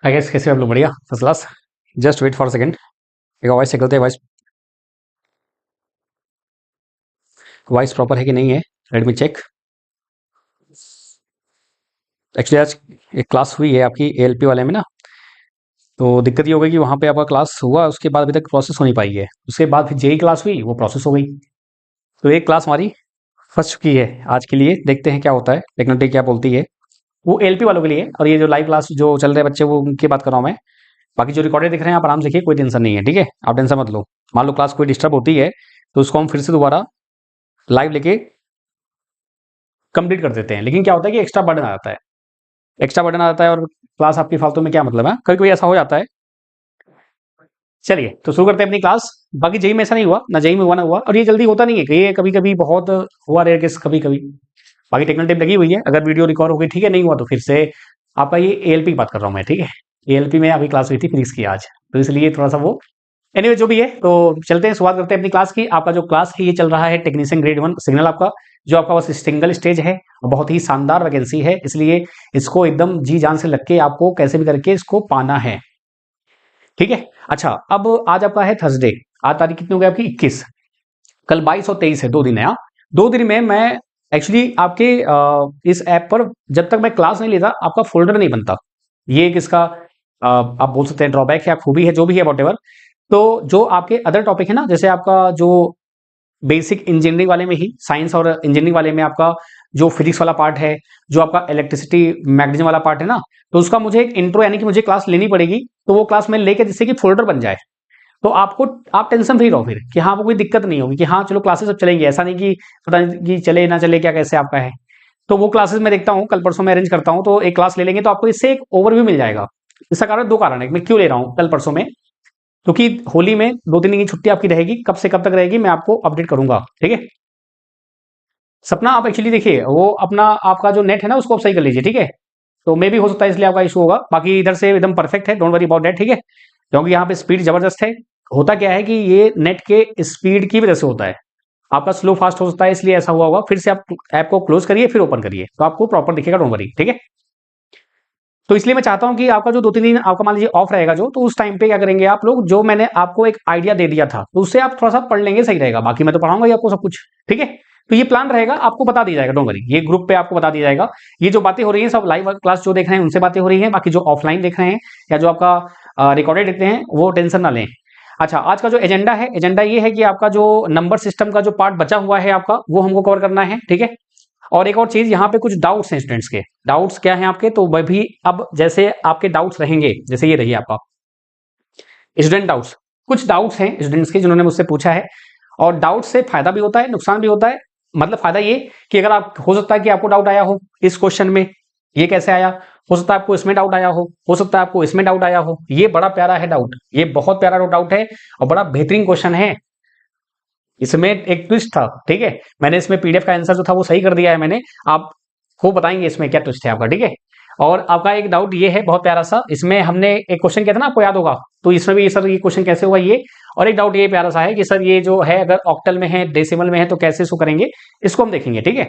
I guess कैसे आप लोग बढ़िया first class. Just wait for second. एक वॉइस चेक करते हैं, वॉइस प्रॉपर है कि नहीं है। Let me check. एक्चुअली आज एक क्लास हुई है आपकी एएलपी वाले में ना, तो दिक्कत ये हो गई कि वहाँ पे आपका क्लास हुआ, उसके बाद अभी तक प्रोसेस हो नहीं पाई है। उसके बाद फिर जेई क्लास हुई, वो प्रोसेस हो गई। तो एक क्लास हमारी फंस चुकी है आज के लिए। देखते हैं क्या होता है, टेक्नोलॉजी क्या बोलती है। वो एएलपी वालों के लिए, और ये जो लाइव क्लास जो चल रहे बच्चे वो उनकी बात कर रहा हूँ मैं। बाकी जो रिकॉर्डेड दिख रहे हैं आप आराम से देखिए, कोई टेंशन नहीं है, ठीक है। आप टेंशन मत लो। मान लो क्लास कोई डिस्टर्ब होती है तो उसको हम फिर से दोबारा लाइव लेके कंप्लीट कर देते हैं। लेकिन क्या होता है कि एक्स्ट्रा बर्डन आ जाता है, एक्स्ट्रा बर्डन आ जाता है और क्लास आपकी फालतू में क्या मतलब है। कभी कभी ऐसा हो जाता है। चलिए तो शुरू करते हैं अपनी क्लास। बाकी जेई में ऐसा नहीं हुआ ना, जेई में हुआ ना हुआ, और ये जल्दी होता नहीं है कि ये कभी कभी बहुत हुआ, रेयर केस कभी कभी। बाकी टेक्निकल टिप लगी हुई है, अगर वीडियो रिकॉर्ड हो गई ठीक है, नहीं हुआ तो फिर से आपका ये एएलपी की बात कर रहा हूँ मैं, ठीक है। एएलपी में अभी क्लास हुई थी फिजिक्स की आज, तो इसलिए थोड़ा सा वो एनीवे जो भी है। तो चलते हैं, शुरुआत करते हैं अपनी क्लास की। आपका जो क्लास है ये चल रहा है टेक्नीशियन ग्रेड 1 सिग्नल आपका, जो आपका बस सिंगल स्टेज है और बहुत ही शानदार वैकेंसी है, इसलिए इसको एकदम जी जान से लग के आपको कैसे भी करके इसको पाना है, ठीक है। अच्छा, अब आज आपका है थर्सडे। आज तारीख कितनी हो गई आपकी 21। कल 22 और 23 है, 2 दिन है। हाँ, 2 दिन में मैं एक्चुअली आपके इस ऐप पर जब तक मैं क्लास नहीं लेता आपका फोल्डर नहीं बनता। ये एक इसका आप बोल सकते हैं ड्रॉबैक है या खूबी है, जो भी है वॉटेवर। तो जो आपके अदर टॉपिक है ना, जैसे आपका जो बेसिक इंजीनियरिंग वाले में ही, साइंस और इंजीनियरिंग वाले में आपका जो फिजिक्स वाला पार्ट है, जो आपका इलेक्ट्रिसिटी मैग्नेटिज्म वाला पार्ट है ना, तो उसका मुझे एक इंट्रो यानी कि मुझे क्लास लेनी पड़ेगी। तो वो क्लास मैं लेके जिससे कि फोल्डर बन जाए, तो आपको आप टेंशन फ्री रहो फिर कि हाँ वो कोई दिक्कत नहीं होगी कि हाँ चलो क्लासेस अब चलेंगी। ऐसा नहीं कि पता नहीं कि चले ना चले क्या कैसे आपका है। तो वो क्लासेस मैं देखता हूँ, कल परसों में अरेंज करता हूँ, तो एक क्लास ले लेंगे तो आपको इससे एक ओवरव्यू मिल जाएगा। इसका कारण, दो कारण है मैं क्यों ले रहा हूँ कल परसों में। क्योंकि होली में 2-3 दिन की छुट्टी आपकी रहेगी, कब से कब तक रहेगी मैं आपको अपडेट करूंगा, ठीक है। सपना आप एक्चुअली देखिए, वो अपना आपका जो नेट है ना उसको आप सही कर लीजिए, ठीक है। तो मे भी हो सकता है इसलिए आपका इशू होगा, बाकी इधर से एकदम परफेक्ट है, डोंट वरी अबाउट दैट, ठीक है। क्योंकि यहाँ पे स्पीड जबरदस्त है। होता क्या है कि ये नेट के स्पीड की वजह से होता है, आपका स्लो फास्ट हो सकता है इसलिए ऐसा हुआ होगा। फिर से आप ऐप को क्लोज करिए फिर ओपन करिए तो आपको प्रॉपर दिखेगा, डोंट वरी, ठीक है। तो इसलिए मैं चाहता हूं कि आपका जो 2-3 दिन आपका मान लीजिए ऑफ रहेगा जो, तो उस टाइम पे क्या करेंगे आप लोग, जो मैंने आपको एक आइडिया दे दिया था तो उससे आप थोड़ा सा पढ़ लेंगे, सही रहेगा। बाकी मैं तो पढ़ाऊंगा ही आपको सब कुछ, ठीक है। तो ये प्लान रहेगा, आपको बता दिया जाएगा, डोंट वरी, ये ग्रुप पे आपको बता दिया जाएगा। ये जो बातें हो रही हैं सब लाइव क्लास जो देख रहे हैं उनसे बातें हो रही हैं, बाकी जो ऑफलाइन देख रहे हैं या जो आपका रिकॉर्डेड देखते हैं वो टेंशन ना लें। अच्छा, आज का जो एजेंडा है, एजेंडा ये है कि आपका जो नंबर सिस्टम का जो पार्ट बचा हुआ है आपका, वो हमको कवर करना है, ठीक है। और एक और चीज, यहाँ पे कुछ डाउट्स हैं स्टूडेंट्स के। डाउट्स क्या हैं आपके, तो वह भी अब जैसे आपके डाउट्स रहेंगे, जैसे ये रहिए आपका स्टूडेंट डाउट्स। कुछ डाउट्स हैं स्टूडेंट्स के जिन्होंने मुझसे पूछा है, और डाउट से फायदा भी होता है नुकसान भी होता है। मतलब फायदा ये कि अगर आप, हो सकता है कि आपको डाउट आया हो इस क्वेश्चन में, ये कैसे आया, हो सकता है आपको इसमें डाउट आया हो सकता है आपको इसमें डाउट आया हो। ये बड़ा प्यारा है डाउट, ये बहुत प्यारा डाउट है और बड़ा बेहतरीन क्वेश्चन है। इसमें एक ट्विस्ट था, ठीक है। मैंने इसमें पीडीएफ का आंसर जो था वो सही कर दिया है मैंने। आपको बताएंगे इसमें क्या ट्विस्ट है आपका, ठीक है। और आपका एक डाउट ये है बहुत प्यारा सा, इसमें हमने एक क्वेश्चन किया था ना, आपको याद होगा, तो इसमें भी सर ये क्वेश्चन कैसे हुआ ये। और एक डाउट ये प्यारा सा है कि सर ये जो है अगर ऑक्टल में है डेसिमल में है तो कैसे इसको करेंगे, इसको हम देखेंगे, ठीक है।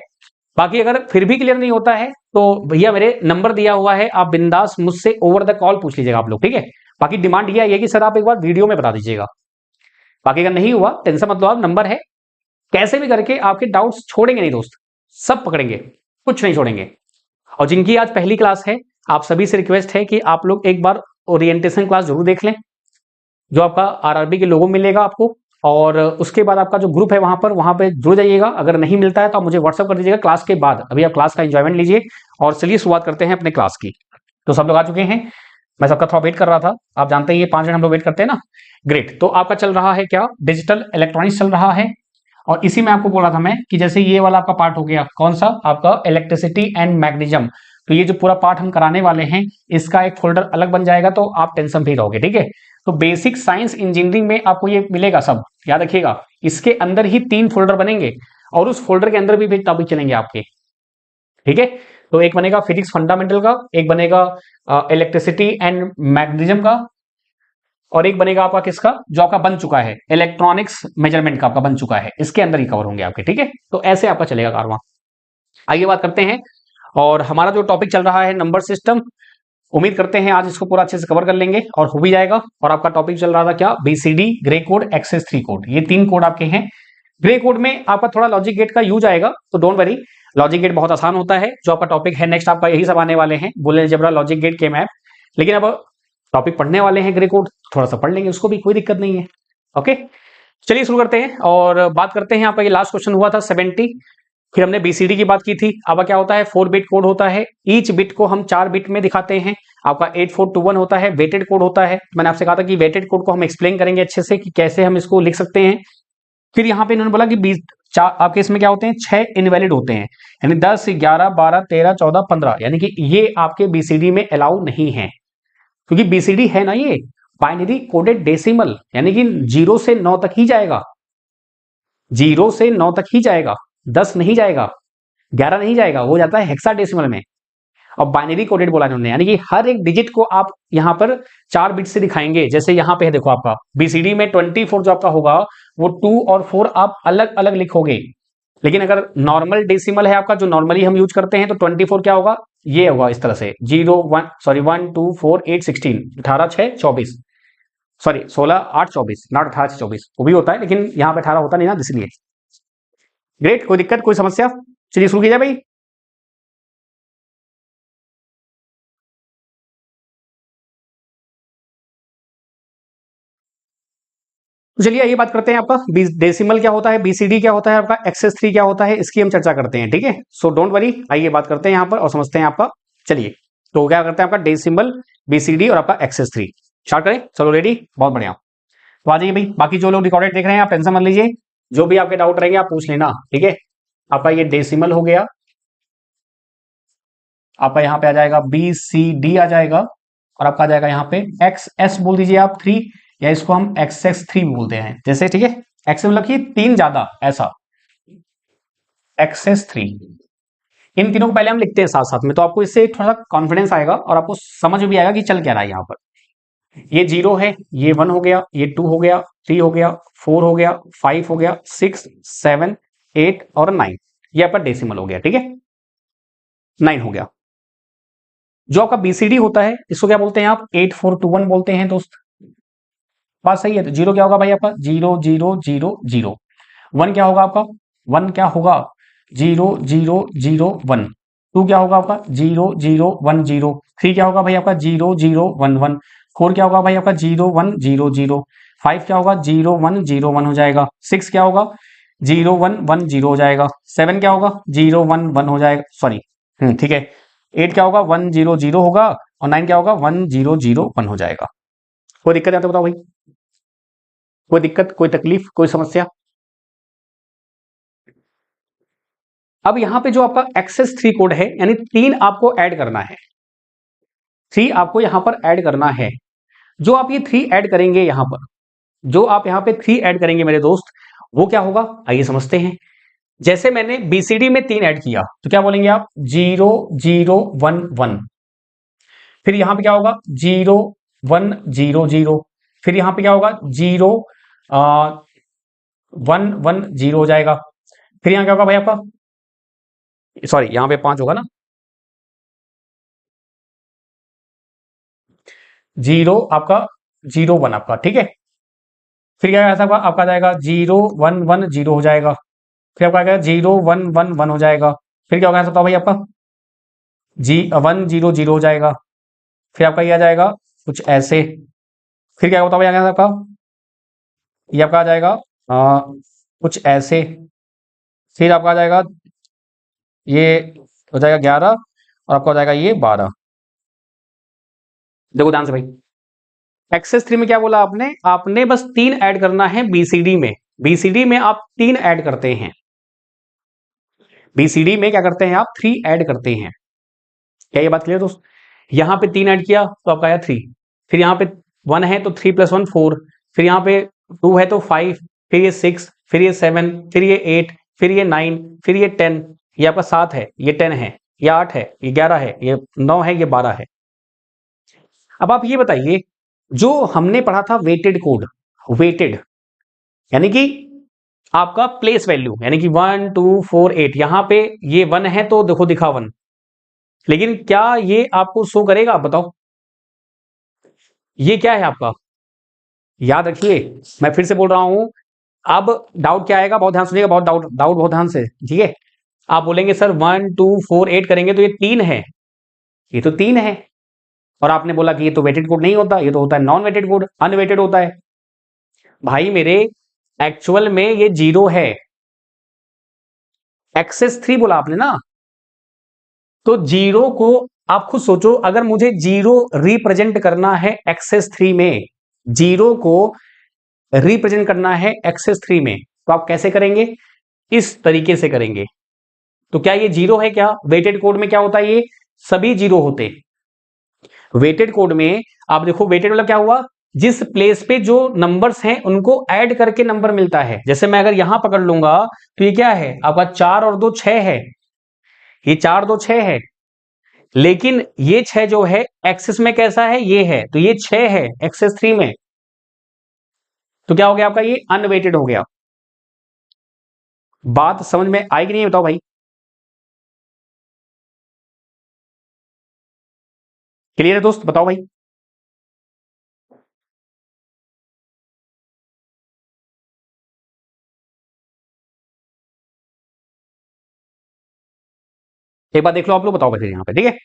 बाकी अगर फिर भी क्लियर नहीं होता है तो भैया मेरे नंबर दिया हुआ है, आप बिंदास मुझसे ओवर द कॉल पूछ लीजिएगा आप लोग, ठीक है। बाकी डिमांड ये है कि सर आप एक बार वीडियो में बता दीजिएगा। बाकी अगर नहीं हुआ टेंशन मत लो, आप नंबर है, कैसे भी करके आपके डाउट्स छोड़ेंगे नहीं दोस्त, सब पकड़ेंगे, कुछ नहीं छोड़ेंगे। और जिनकी आज पहली क्लास है, आप सभी से रिक्वेस्ट है कि आप लोग एक बार ओरिएंटेशन क्लास जरूर देख लें, जो आपका आरआरबी के लोगो मिलेगा आपको। और उसके बाद आपका जो ग्रुप है वहां पे जुड़ जाइएगा। अगर नहीं मिलता है तो आप मुझे व्हाट्सअप कर दीजिएगा क्लास के बाद। अभी आप क्लास का एंजॉयमेंट लीजिए और चलिए शुरुआत करते हैं अपने क्लास की। तो सब लोग आ चुके हैं, मैं सबका थोड़ा वेट कर रहा था, आप जानते हैं ये 5 मिनट हम लोग वेट करते हैं ना। ग्रेट, तो आपका चल रहा है क्या, डिजिटल इलेक्ट्रॉनिक्स चल रहा है। और इसी में आपको बोला था मैं कि जैसे ये वाला आपका पार्ट हो गया, कौन सा आपका इलेक्ट्रिसिटी एंड मैग्नेटिज्म, तो ये जो पूरा पार्ट हम कराने वाले हैं इसका एक फोल्डर अलग बन जाएगा, तो आप टेंशन फ्री रहोगे, ठीक है। तो बेसिक साइंस इंजीनियरिंग में आपको ये मिलेगा सब, याद रखिएगा। इसके अंदर ही 3 फोल्डर बनेंगे और उस फोल्डर के अंदर भी टॉपिक चलेंगे आपके, ठीक है। तो एक बनेगा फिजिक्स फंडामेंटल का, एक बनेगा इलेक्ट्रिसिटी एंड मैग्नेटिज्म का, और एक बनेगा आपका किसका, जो आपका बन चुका है इलेक्ट्रॉनिक्स मेजरमेंट का आपका बन चुका है, इसके अंदर ही कवर होंगे आपके, ठीक है। तो ऐसे आपका चलेगा कारवां। आइए बात करते हैं, और हमारा जो टॉपिक चल रहा है नंबर सिस्टम, उम्मीद करते हैं आज इसको पूरा अच्छे से कवर कर लेंगे और हो भी जाएगा। और आपका टॉपिक चल रहा था क्या, BCD, gray code, excess 3 code, ये 3 कोड आपके हैं। ग्रे कोड में आपका थोड़ा लॉजिक गेट का यूज आएगा, तो डोंट वरी, लॉजिक गेट बहुत आसान होता है। जो आपका टॉपिक है नेक्स्ट आपका यही सब आने वाले हैं, बुलियन अलजेब्रा, लॉजिक गेट, के मैप। लेकिन अब टॉपिक पढ़ने वाले हैं ग्रे कोड, थोड़ा सा पढ़ लेंगे उसको भी, कोई दिक्कत नहीं है। ओके, चलिए शुरू करते हैं और बात करते हैं। आपका ये लास्ट क्वेश्चन हुआ था 70, फिर हमने बीसीडी की बात की थी। अब क्या होता है, 4 बिट कोड होता है, ईच बिट को हम 4 बिट में दिखाते हैं। आपका 8421 होता है, वेटेड कोड होता है। मैंने आपसे कहा था कि वेटेड कोड को हम एक्सप्लेन करेंगे अच्छे से कि कैसे हम इसको लिख सकते हैं। फिर यहाँ पे इन्होंने बोला कि 20 आपके इसमें क्या होते हैं, 6 इनवैलिड होते हैं, यानी 10, 11, 12, 13, 14, 15, यानी कि ये आपके बीसीडी में अलाउ नहीं है, क्योंकि बीसीडी है ना ये बाइनरी कोडेड डेसिमल, यानी कि 0 से 9 तक ही जाएगा, 0 से 9 तक ही जाएगा, 10 नहीं जाएगा, 11 नहीं जाएगा, वो जाता है हेक्साडेसिमल में। और बाइनरी कोडेड बोला इन्होंने, यानी कि हर एक डिजिट को आप यहां पर 4 बिट से दिखाएंगे। जैसे यहां पे है देखो, आपका बीसीडी में 24 जो आपका होगा वो 2 और 4 आप अलग अलग लिखोगे। लेकिन अगर नॉर्मल डेसिमल है आपका, जो नॉर्मली हम यूज करते हैं, तो 24 क्या होगा, ये होगा इस तरह से 0 1 सॉरी 1 2 4 8 16, 18 6 24, सॉरी 16 8 24, नॉट 18 6 24, वो भी होता है लेकिन यहाँ पे 18 होता नहीं ना, इसलिए। ग्रेट, कोई दिक्कत, कोई समस्या? चलिए शुरू कीजिए भाई। तो चलिए ये बात करते हैं, आपका डेसिमल क्या होता है, बीसीडी क्या होता है, आपका एक्सेस 3 क्या होता है, इसकी हम चर्चा करते हैं। ठीक है, सो डोंट वरी, आइए बात करते हैं यहाँ पर और समझते हैं आपका। चलिए, तो क्या करते हैं, आपका डेसिमल, बीसीडी और आपका एक्सेस 3 स्टार्ट करें। चलो रेडी, बहुत बढ़िया। तो आ जाइए भाई, बाकी जो लोग रिकॉर्डेड देख रहे हैं आप टेंशन मत लीजिए, जो भी आपके डाउट रहेंगे आप पूछ लेना। ठीक है, आपका ये डेसिमल हो गया, आपका यहाँ पे आ जाएगा बीसीडी आ जाएगा, और आपका आ जाएगा यहाँ पे एक्स एस बोल दीजिए आप 3, या इसको हम एक्स एक्स 3 बोलते हैं जैसे। ठीक है, एक्स मतलब कि 3 ज्यादा, ऐसा एक्सेस 3। इन तीनों को पहले हम लिखते हैं साथ साथ में, तो आपको इससे थोड़ा कॉन्फिडेंस आएगा और आपको समझ भी आएगा कि चल क्या रहा है। यहाँ पर ये 0 है, ये 1 हो गया, ये 2 हो गया, 3 हो गया, 4 हो गया, 5 हो गया, 6 7 8 और 9, ये आपका डेसिमल हो गया। ठीक है, 9 हो गया। जो आपका बीसीडी होता है इसको क्या बोलते हैं आप, 8421 बोलते हैं दोस्त। बात सही है। तो 0 क्या होगा भाई आपका, 0 0 0 0। 1 क्या होगा आपका, 1 क्या होगा, 0 0 0 1। 2 क्या होगा आपका, 0 0 1 0। 3 क्या होगा भाई आपका, 0 0 1 1। 4 क्या होगा भाई आपका, 0 1 0 0। 5 क्या होगा, 0 1 0 1 हो जाएगा। 6 क्या होगा, 0 1 1 0 हो जाएगा। 7 क्या होगा, 0 1 1 हो जाएगा, सॉरी, ठीक है। 8 क्या होगा, 1 0 0 होगा, और 9 क्या होगा, 1 0 0 1 हो जाएगा। कोई दिक्कत है तो बताओ भाई, कोई दिक्कत, कोई तकलीफ, कोई समस्या? अब यहां पे जो आपका एक्सेस 3 कोड है, यानी 3 आपको ऐड करना है, 3 आपको यहां पर ऐड करना है। जो आप ये 3 ऐड करेंगे यहां पर, जो आप यहां पे 3 ऐड करेंगे मेरे दोस्त, वो क्या होगा, आइए समझते हैं। जैसे मैंने बीसीडी में 3 ऐड किया, तो क्या बोलेंगे आप, 0 0 1 1। फिर यहां पे क्या होगा, 0 1 0 0। फिर यहां पे क्या होगा, 0 1 1 0 हो जाएगा। फिर यहां क्या होगा भाई आपका, सॉरी यहां पे 5 होगा ना, 0 आपका 0 1 आपका। ठीक है, फिर क्या ऐसा होगा, आपका जाएगा 0 1 1 0 हो जाएगा। फिर आपका आएगा 0 1 1 1 हो जाएगा। फिर क्या होगा ऐसा, बताओ भाई आपका, 1 0 0 हो जाएगा। फिर आपका ये आ जाएगा कुछ ऐसे। फिर क्या होता है भाई आपका, ये आपका आ जाएगा कुछ ऐसे। फिर आपका आ जाएगा ये हो जाएगा 11, और आपका हो जाएगा ये 12। देखो ध्यान से भाई, एक्सेस 3 में क्या बोला आपने, आपने बस 3 ऐड करना है बीसीडी में। बीसीडी में आप 3 ऐड करते हैं, बीसीडी में क्या करते हैं आप, 3 ऐड करते हैं। क्या ये बात क्लियर दोस्त? यहां पे 3 ऐड किया तो आपका आया 3। फिर यहाँ पे 1 है तो 3 + 1 4। फिर यहाँ पे 2 है तो 5। फिर ये 6, फिर ये 7, फिर ये 8, फिर ये 9, फिर ये 10, ये आपका 7 है, ये 10 है, ये 8 है, ये 11 है, ये 9 है, ये 12 है। अब आप ये बताइए, जो हमने पढ़ा था वेटेड कोड, वेटेड यानी कि आपका प्लेस वैल्यू, यानी कि 1 2 4 8, यहां पे ये 1 है तो देखो दिखा 1, लेकिन क्या ये आपको शो करेगा, बताओ? ये क्या है आपका, याद रखिए, मैं फिर से बोल रहा हूं। अब डाउट क्या आएगा, बहुत ध्यान सुनिएगा, बहुत डाउट डाउट बहुत ध्यान से, ठीक है। आप बोलेंगे सर 1 2 4 8 करेंगे तो ये 3 है, ये तो 3 है। और आपने बोला कि ये तो वेटेड कोड नहीं होता, ये तो होता है नॉन वेटेड कोड, अनवेटेड होता है। भाई मेरे, एक्चुअल में ये 0 है। एक्सेस 3 बोला आपने ना, तो 0 को आप खुद सोचो, अगर मुझे 0 रिप्रेजेंट करना है एक्सेस 3 में, 0 को रिप्रेजेंट करना है एक्सेस 3 में, तो आप कैसे करेंगे, इस तरीके से करेंगे। तो क्या ये 0 है क्या, वेटेड कोड में क्या होता है, ये सभी 0 होते। वेटेड कोड में आप देखो, वेटेड मतलब क्या हुआ, जिस प्लेस पे जो नंबर्स हैं उनको ऐड करके नंबर मिलता है। जैसे मैं अगर यहां पकड़ लूंगा तो ये क्या है आपका, 4 और 2 6 है, ये 4 2 6 है। लेकिन ये 6 जो है एक्सेस में कैसा है, ये है, तो ये 6 है एक्सेस 3 में। तो क्या हो गया आपका, ये अनवेटेड हो गया। बात समझ में आएगी नहीं, बताओ भाई। क्लियर है दोस्त, बताओ भाई। एक बार देख लो आप लोग, बताओ फिर यहां पे, ठीक है।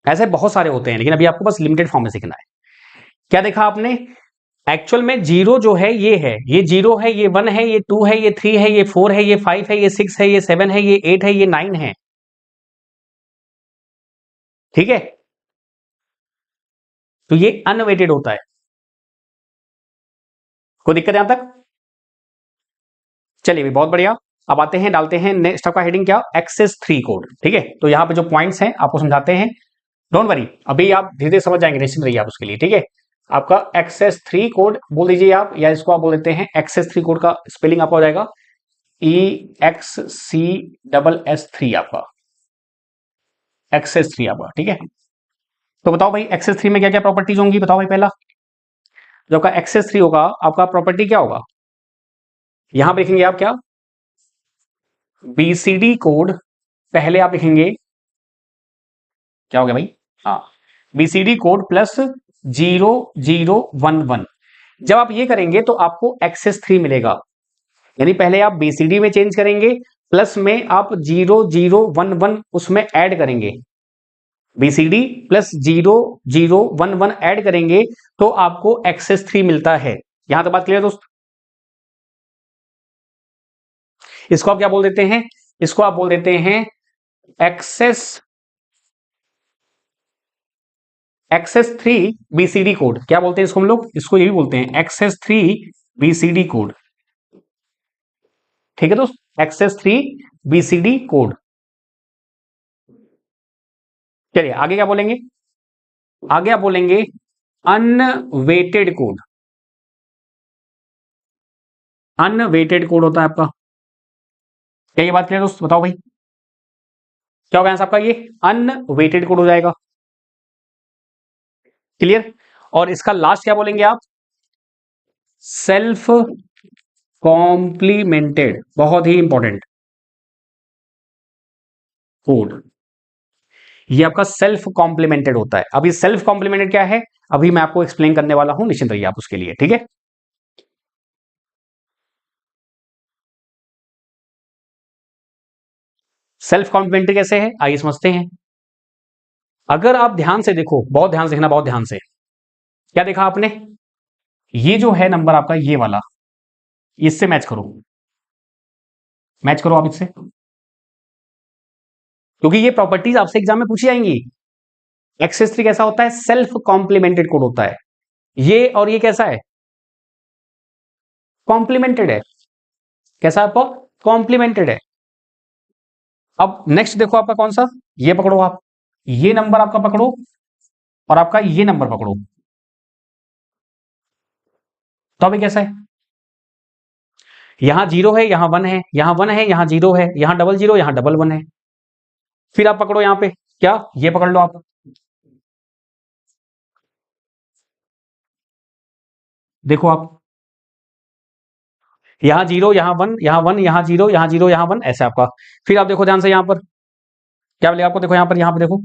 ऐसे बहुत सारे होते हैं, लेकिन अभी आपको बस लिमिटेड फॉर्म में सीखना है। क्या देखा आपने, एक्चुअल में 0 जो है, ये 0 है, ये 1 है, ये 2 है, ये 3 है, ये 4 है, ये 5 है, ये 6 है, ये 7 है, ये 8 है, ये 9 है, ठीक है। तो ये अनवेटेड होता है। कोई दिक्कत यहां तक, चलिए भी बहुत बढ़िया। अब आते हैं, डालते हैं नेक्स्ट आपका हेडिंग क्या, एक्सेस 3 कोड, ठीक है। तो यहां पे जो पॉइंट्स हैं आपको समझाते हैं, डोंट वरी, अभी आप धीरे धीरे समझ जाएंगे, निश्चिंत रहिए आप उसके लिए, ठीक है। आपका एक्सेस 3 कोड बोल दीजिए आप, या इसको आप बोल देते हैं, एक्सेस 3 कोड का स्पेलिंग आपका हो जाएगा EXCSS3 आपका, एक्सेस 3 आपका, ठीक है। तो बताओ भाई, एक्सेस 3 में क्या क्या प्रॉपर्टीज होंगी, बताओ भाई। पहला जो आपका एक्सेस 3 होगा, आपका प्रॉपर्टी क्या होगा, यहां पे लिखेंगे आप क्या, BCD कोड। पहले आप लिखेंगे, क्या हो गया भाई, हाँ, BCD कोड प्लस 0011। जब आप ये करेंगे तो आपको एक्सेस 3 मिलेगा। यानी पहले आप BCD में चेंज करेंगे, प्लस में आप 0011 उसमें ऐड करेंगे। BCD प्लस 0011 ऐड करेंगे तो आपको एक्सेस 3 मिलता है। यहां तक बात क्लियर दोस्त। इसको आप क्या बोल देते हैं, इसको आप बोल देते हैं एक्सेस एक्सेस 3 BCD कोड। क्या बोलते हैं इसको हम लोग, इसको ये भी बोलते हैं एक्सेस 3 BCD कोड, ठीक है दोस्त, एक्सेस 3 BCD कोड। चलिए आगे क्या बोलेंगे, आगे आप बोलेंगे अनवेटेड कोड। अनवेटेड कोड होता है आपका, क्या ये बात क्लियर दोस्त, बताओ भाई। क्या होगा आंसर आपका, ये अनवेटेड कोड हो जाएगा, क्लियर। और इसका लास्ट क्या बोलेंगे आप, सेल्फ कॉम्प्लीमेंटेड, बहुत ही इंपॉर्टेंट कोड। ये आपका सेल्फ कॉम्प्लीमेंटेड होता है। अब ये सेल्फ कॉम्प्लीमेंटेड क्या है, अभी मैं आपको एक्सप्लेन करने वाला हूं, निश्चिंत रहिए आप उसके लिए, ठीक है। सेल्फ कॉम्प्लीमेंटेड कैसे है, आइए समझते हैं। अगर आप ध्यान से देखो, बहुत ध्यान से देखना, बहुत ध्यान से, क्या देखा आपने, ये जो है नंबर आपका, ये वाला, इससे मैच करो, मैच करो आप इससे, क्योंकि ये प्रॉपर्टीज आपसे एग्जाम में पूछी जाएंगी। एक्सेस 3 कैसा होता है, सेल्फ कॉम्प्लीमेंटेड कोड होता है। ये और ये कैसा है, कॉम्प्लीमेंटेड है। कैसा है आपका, कॉम्प्लीमेंटेड है। अब नेक्स्ट देखो आपका कौन सा, ये पकड़ो आप, ये नंबर आपका पकड़ो, और आपका ये नंबर पकड़ो, तो अभी कैसा है, यहां 0 है, यहां 1 है, यहां 1 है, यहां 0 है, यहां डबल 0, यहां डबल 1 है। फिर आप पकड़ो यहां पे, क्या, ये पकड़ लो आप, देखो आप, यहां 0, यहां 1, यहां 1, यहां 0, यहां 0, यहां 1, ऐसे आपका। फिर आप देखो ध्यान से यहां पर, क्या मिलेगा आपको, देखो यहाँ पे देखो,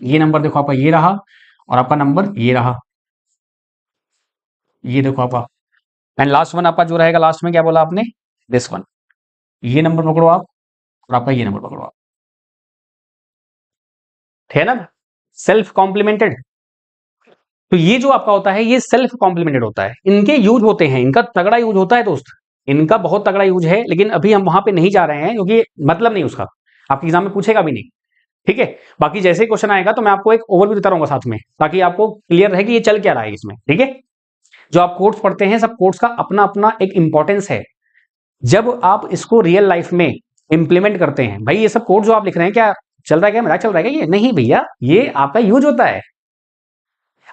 ये नंबर देखो आपका ये रहा, और आपका नंबर ये रहा, ये देखो आपका, एंड लास्ट वन आपका जो रहेगा लास्ट में, क्या बोला आपने, दिस वन। ये नंबर पकड़ो आप, और आपका ये नंबर पकड़ो आप, है ना, सेल्फ कॉम्प्लीमेंटेड। तो ये जो आपका होता है ये सेल्फ कॉम्प्लीमेंटेड होता है, इनके यूज होते हैं, इनका तगड़ा यूज होता है दोस्त, इनका बहुत तगड़ा यूज है, लेकिन अभी हम वहां पे नहीं जा रहे हैं क्योंकि मतलब नहीं उसका, आपके एग्जाम में पूछेगा भी नहीं, ठीक है। बाकी जैसे ही क्वेश्चन आएगा तो मैं आपको एक ओवरव्यू देता रहूंगा साथ में, ताकि आपको क्लियर रहे कि ये चल क्या रहा है इसमें, ठीक है। जो आप कोर्स पढ़ते हैं, सब कोर्स का अपना अपना एक इंपॉर्टेंस है। जब आप इसको रियल लाइफ में इंप्लीमेंट करते हैं, भाई ये सब कोड जो आप लिख रहे हैं, क्या चल रहा है, क्या मजाक चल रहा है क्या, ये नहीं भैया, ये आपका यूज होता है।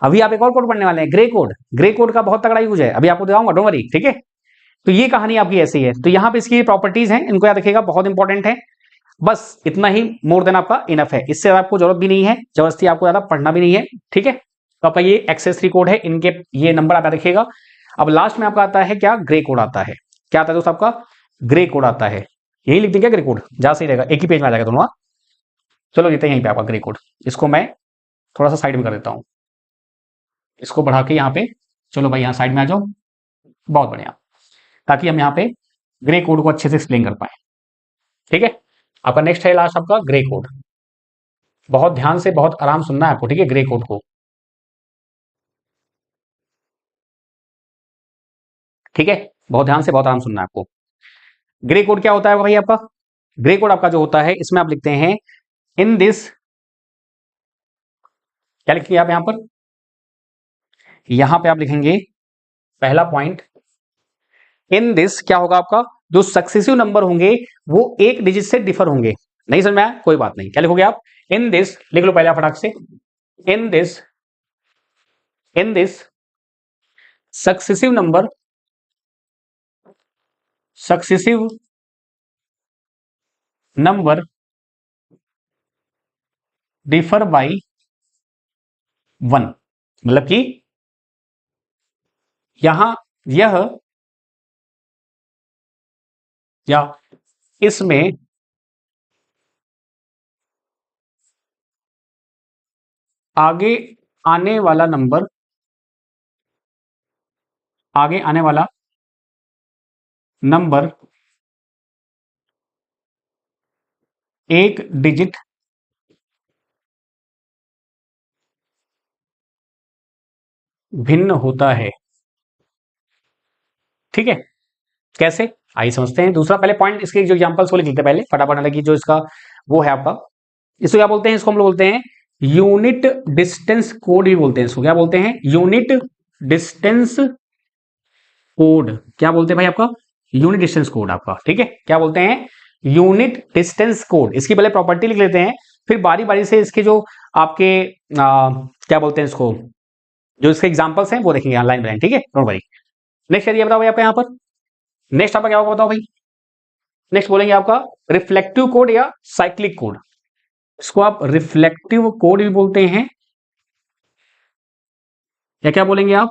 अभी आप एक और कोड पढ़ने वाले हैं, ग्रे कोड, ग्रे कोड का बहुत तगड़ा यूज है, अभी आपको दिखाऊंगा, डोंट वरी, ठीक है। तो ये कहानी आपकी ऐसी है, तो यहाँ पे इसकी प्रॉपर्टीज हैं, इनको याद रखिएगा, बहुत इंपॉर्टेंट है। बस इतना ही मोर देन आपका इनफ है, इससे आपको जरूरत भी नहीं है, जबरदस्ती आपको ज्यादा पढ़ना भी नहीं है, ठीक है। तो आपका ये एक्सेस 3 कोड है, इनके ये नंबर आप याद रखिएगा। अब लास्ट में आपका आता है क्या, ग्रे कोड आता है, क्या आता है दोस्त आपका, ग्रे कोड आता है। यही लिख दें क्या, ग्रे कोड ज्यादा सही रहेगा, एक ही पेज में आ जाएगा दोनों। चलो लिखते हैं यहीं पे आपका ग्रे कोड, इसको मैं थोड़ा सा साइड में कर देता हूं, इसको बढ़ा के यहाँ पे, चलो भाई यहाँ साइड में आ जाओ, बहुत बढ़िया, ताकि हम यहाँ पे ग्रे कोड को अच्छे से एक्सप्लेन कर पाए, ठीक है। आपका नेक्स्ट है लास्ट आपका ग्रे कोड, बहुत ध्यान से बहुत आराम सुनना है आपको, ठीक है, ग्रे कोड को, ठीक है, बहुत ध्यान से बहुत आराम सुनना है आपको। ग्रे कोड क्या होता है भाई आपका, ग्रे कोड आपका जो होता है, इसमें आप लिखते हैं इन दिस, क्या लिखिए आप यहां पे आप लिखेंगे पहला पॉइंट, इन दिस क्या होगा आपका, जो सक्सेसिव नंबर होंगे वो एक डिजिट से डिफर होंगे। नहीं समझ में आया, कोई बात नहीं, क्या लिखोगे आप, इन दिस लिख लो पहले आप फटाक से, in this, in this successive number, successive number differ by 1, मतलब कि यहां यह या इसमें आगे आने वाला नंबर, आगे आने वाला नंबर एक डिजिट भिन्न होता है, ठीक है। कैसे, आइए समझते हैं। दूसरा पहले पॉइंट, इसके जो एग्जांपल्स को लिख लेते हैं पहले फटाफट, लगी जो इसका वो है आपका, इसको क्या बोलते हैं, इसको हम लोग बोलते हैं यूनिट डिस्टेंस कोड ही बोलते हैं, इसको क्या बोलते हैं, यूनिट डिस्टेंस कोड, क्या बोलते हैं भाई आपका, यूनिट डिस्टेंस कोड आपका, ठीक है, क्या बोलते हैं, यूनिट डिस्टेंस कोड। इसकी पहले प्रॉपर्टी लिख लेते हैं, फिर बारी बारी से इसके जो आपके क्या बोलते हैं इसको, जो इसके एग्जांपल्स हैं वो देखेंगे लाइन बाय लाइन, ठीक है, डोंट वरी। नेक्स्ट ये बताओ भाई आपका यहाँ पर, नेक्स्ट आपका क्या होगा बताओ भाई, नेक्स्ट बोलेंगे आपका रिफ्लेक्टिव कोड या साइक्लिक कोड। इसको आप रिफ्लेक्टिव कोड भी बोलते हैं, या क्या बोलेंगे आप,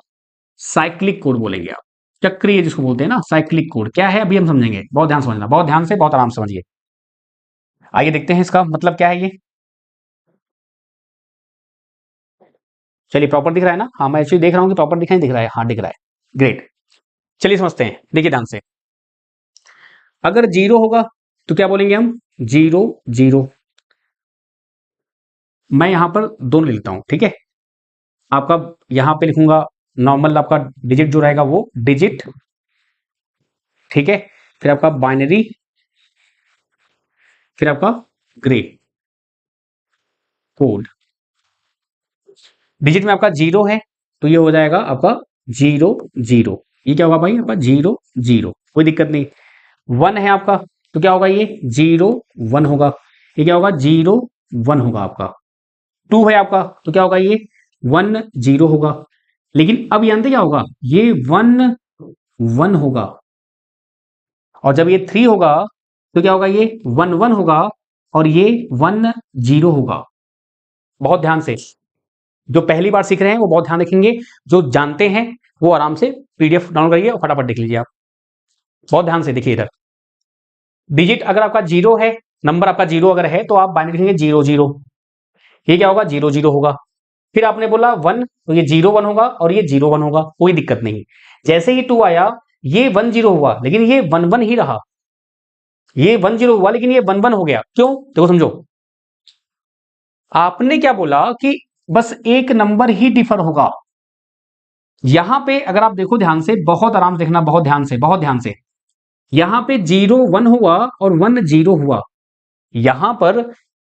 साइक्लिक कोड बोलेंगे आप, चक्रीय जिसको बोलते हैं ना, साइक्लिक कोड क्या है अभी हम समझेंगे, बहुत ध्यान समझना, बहुत ध्यान से बहुत आराम से समझिए। आइए देखते हैं इसका मतलब क्या है ये, चलिए प्रॉपर दिख रहा है ना, हाँ मैं एक्चुअली देख रहा हूँ कि प्रॉपर दिख रहा है, हाँ दिख रहा है, ग्रेट। चलिए समझते हैं, देखिए ध्यान से, अगर जीरो होगा तो क्या बोलेंगे हम, जीरो जीरो, मैं यहां पर दोनों लिखता हूं, ठीक है। आपका यहां पे लिखूंगा नॉर्मल, आपका डिजिट जो रहेगा वो डिजिट, ठीक है, फिर आपका बाइनरी, फिर आपका ग्रे कोड। डिजिट में आपका जीरो है तो ये हो जाएगा आपका जीरो जीरो, ये क्या होगा भाई आपका जीरो जीरो, कोई दिक्कत नहीं। वन है आपका तो क्या होगा, ये जीरो वन होगा, ये क्या होगा, जीरो वन होगा आपका। टू है आपका तो क्या होगा, ये वन जीरो होगा, लेकिन अब जानते क्या होगा, ये वन वन होगा, और जब ये थ्री होगा तो क्या होगा, ये वन वन होगा, और ये वन जीरो होगा। बहुत ध्यान से, जो पहली बार सीख रहे हैं वो बहुत ध्यान रखेंगे, जो जानते हैं वो आराम से पीडीएफ डाउनलोड करिए और फटाफट देख लीजिए आप, बहुत ध्यान से देखिए इधर। डिजिट अगर आपका जीरो है नंबर आपका 0 अगर है तो आप बाइनरी लिखेंगे 0 0, ये क्या होगा 0 0 होगा। फिर आपने बोला 1 तो ये 0 1 होगा और ये 0 1 होगा, कोई दिक्कत नहीं। जैसे ही 2 आया ये 1 0 हुआ लेकिन ये 1 1 ही रहा, ये 1 0 हुआ लेकिन ये 1 1 हो गया। क्यों? देखो समझो, आपने क्या बोला कि बस एक नंबर ही डिफर होगा। यहां पे अगर आप देखो ध्यान से, बहुत आराम से देखना, बहुत ध्यान से, बहुत ध्यान से, यहां पे 0 1 हुआ और 1 0 हुआ। यहां पर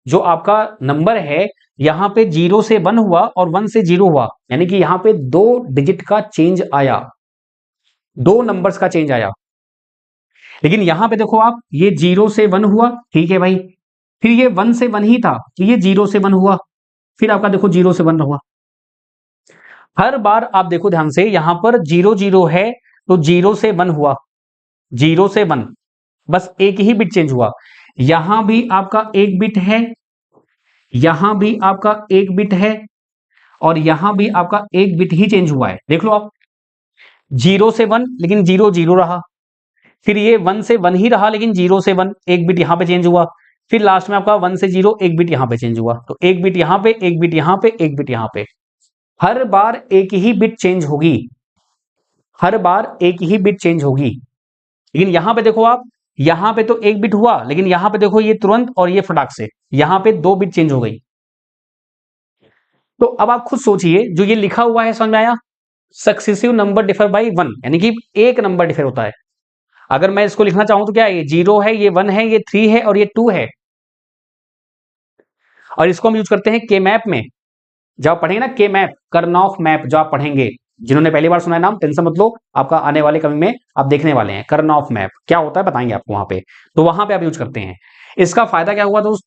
जो आपका नंबर है यहां पे 0 से 1 हुआ और 1 से 0 हुआ, यानी कि यहां पे 2 डिजिट का चेंज आया, 2 नंबर्स का चेंज आया। लेकिन यहां पे देखो आप, ये 0 से 1 हुआ, ठीक है भाई, फिर ये 1 से 1 ही था तो ये 0 से 1 हुआ, फिर आपका देखो 0 से 1 हुआ। हर बार आप देखो ध्यान से, यहां पर 0 0 है तो 0 से 1 हुआ, 0 से 1, बस एक ही बिट चेंज हुआ। यहां भी आपका एक बिट है, यहां भी आपका एक बिट है और यहां भी आपका एक बिट ही चेंज हुआ है। देख लो आप, 0 से 1 लेकिन 0 0 रहा, फिर ये 1 से 1 ही रहा लेकिन 0 से 1 एक बिट यहां पे चेंज हुआ, फिर लास्ट में आपका 1 से 0 एक बिट यहां पे चेंज हुआ, तो एक बिट यहां पे, एक बिट यहां पे, एक बिट यहां पे, हर बार एक ही बिट चेंज होगी, हर बार एक ही बिट चेंज होगी। लेकिन यहां पे देखो आप, यहां पे तो एक बिट हुआ लेकिन यहां पे देखो ये तुरंत और ये फटाक से, यहां पे 2 बिट चेंज हो गई। तो अब आप खुद सोचिए, जो ये लिखा हुआ है समझ में आया? सक्सेसिव नंबर डिफर बाई 1, यानी कि एक नंबर डिफर होता है। अगर मैं इसको लिखना चाहूं तो क्या है, ये 0 है, ये 1 है, ये 3 है और ये 2 है। और इसको हम यूज करते हैं के मैप में, जब आप पढ़ेंगे ना के मैप, करनॉफ मैप, जो आप पढ़ेंगे, जिन्होंने पहली बार सुना है नाम, टेंशन मत लो, आपका आने वाले कभी में आप देखने वाले हैं। करनॉफ मैप क्या होता है बताएंगे आपको वहां पे, तो वहां पे आप यूज करते हैं। इसका फायदा क्या हुआ दोस्त?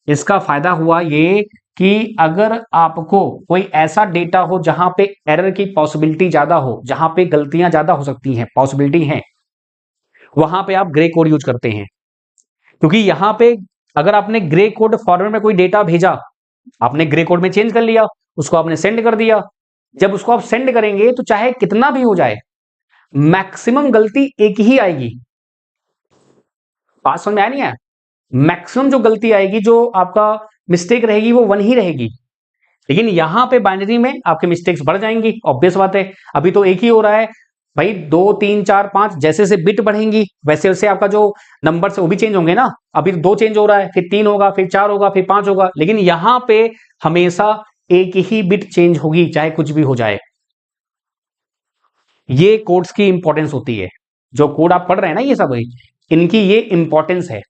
इसका फायदा हुआ ये कि अगर आपको कोई ऐसा डेटा हो जहां पे एरर की पॉसिबिलिटी ज्यादा हो, जहां पे गलतियां ज्यादा हो सकती हैं, पॉसिबिलिटी है, वहां पे आप ग्रे कोड यूज करते हैं। क्योंकि यहां पे अगर आपने ग्रे कोड फॉर्मेट में कोई डेटा भेजा, आपने ग्रे कोड में चेंज कर लिया, उसको आपने सेंड कर दिया, जब उसको आप सेंड करेंगे तो चाहे कितना भी हो जाए, मैक्सिमम गलती एक ही आएगी। बात समझ में आया नहीं है? मैक्सिमम जो गलती आएगी, जो आपका मिस्टेक रहेगी, वो 1 ही रहेगी। लेकिन यहां पे बाइनरी में आपके मिस्टेक्स बढ़ जाएंगी, ऑब्वियस बात है। अभी तो एक ही हो रहा है भाई, 2 3 4 5 जैसे जैसे बिट बढ़ेंगी वैसे वैसे आपका जो नंबर है वो भी चेंज होंगे ना। अभी 2 चेंज हो रहा है, फिर 3 होगा, फिर 4 होगा, फिर 5 होगा, लेकिन यहां पे हमेशा एक ही बिट चेंज होगी, चाहे कुछ भी हो जाए। ये कोड्स की इंपॉर्टेंस होती है, जो कोड आप पढ़ रहे हैं ना, ये सब इनकी ये इंपॉर्टेंस है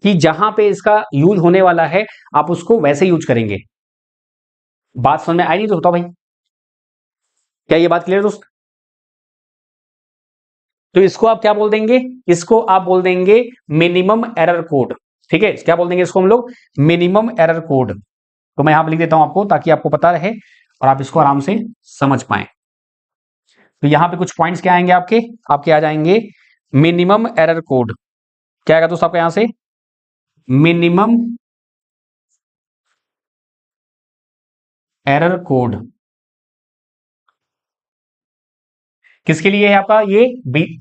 कि जहां पे इसका यूज होने वाला है आप उसको वैसे यूज करेंगे। बात समझ में आई नहीं तो बताओ भाई, क्या ये बात क्लियर दोस्त? तो इसको आप क्या बोल देंगे? इसको आप बोल देंगे मिनिमम एरर कोड। ठीक है, क्या बोल देंगे इसको हम लोग? Minimum error code. तो मैं यहां पर लिख देता हूं आपको, ताकि आपको पता रहे और आप इसको आराम से समझ पाए। तो यहां पे कुछ पॉइंट्स क्या आएंगे आपके? आपके आ जाएंगे मिनिमम एरर कोड। क्या आएगा दोस्त आपका यहां से? मिनिमम एरर कोड किसके लिए है आपका? ये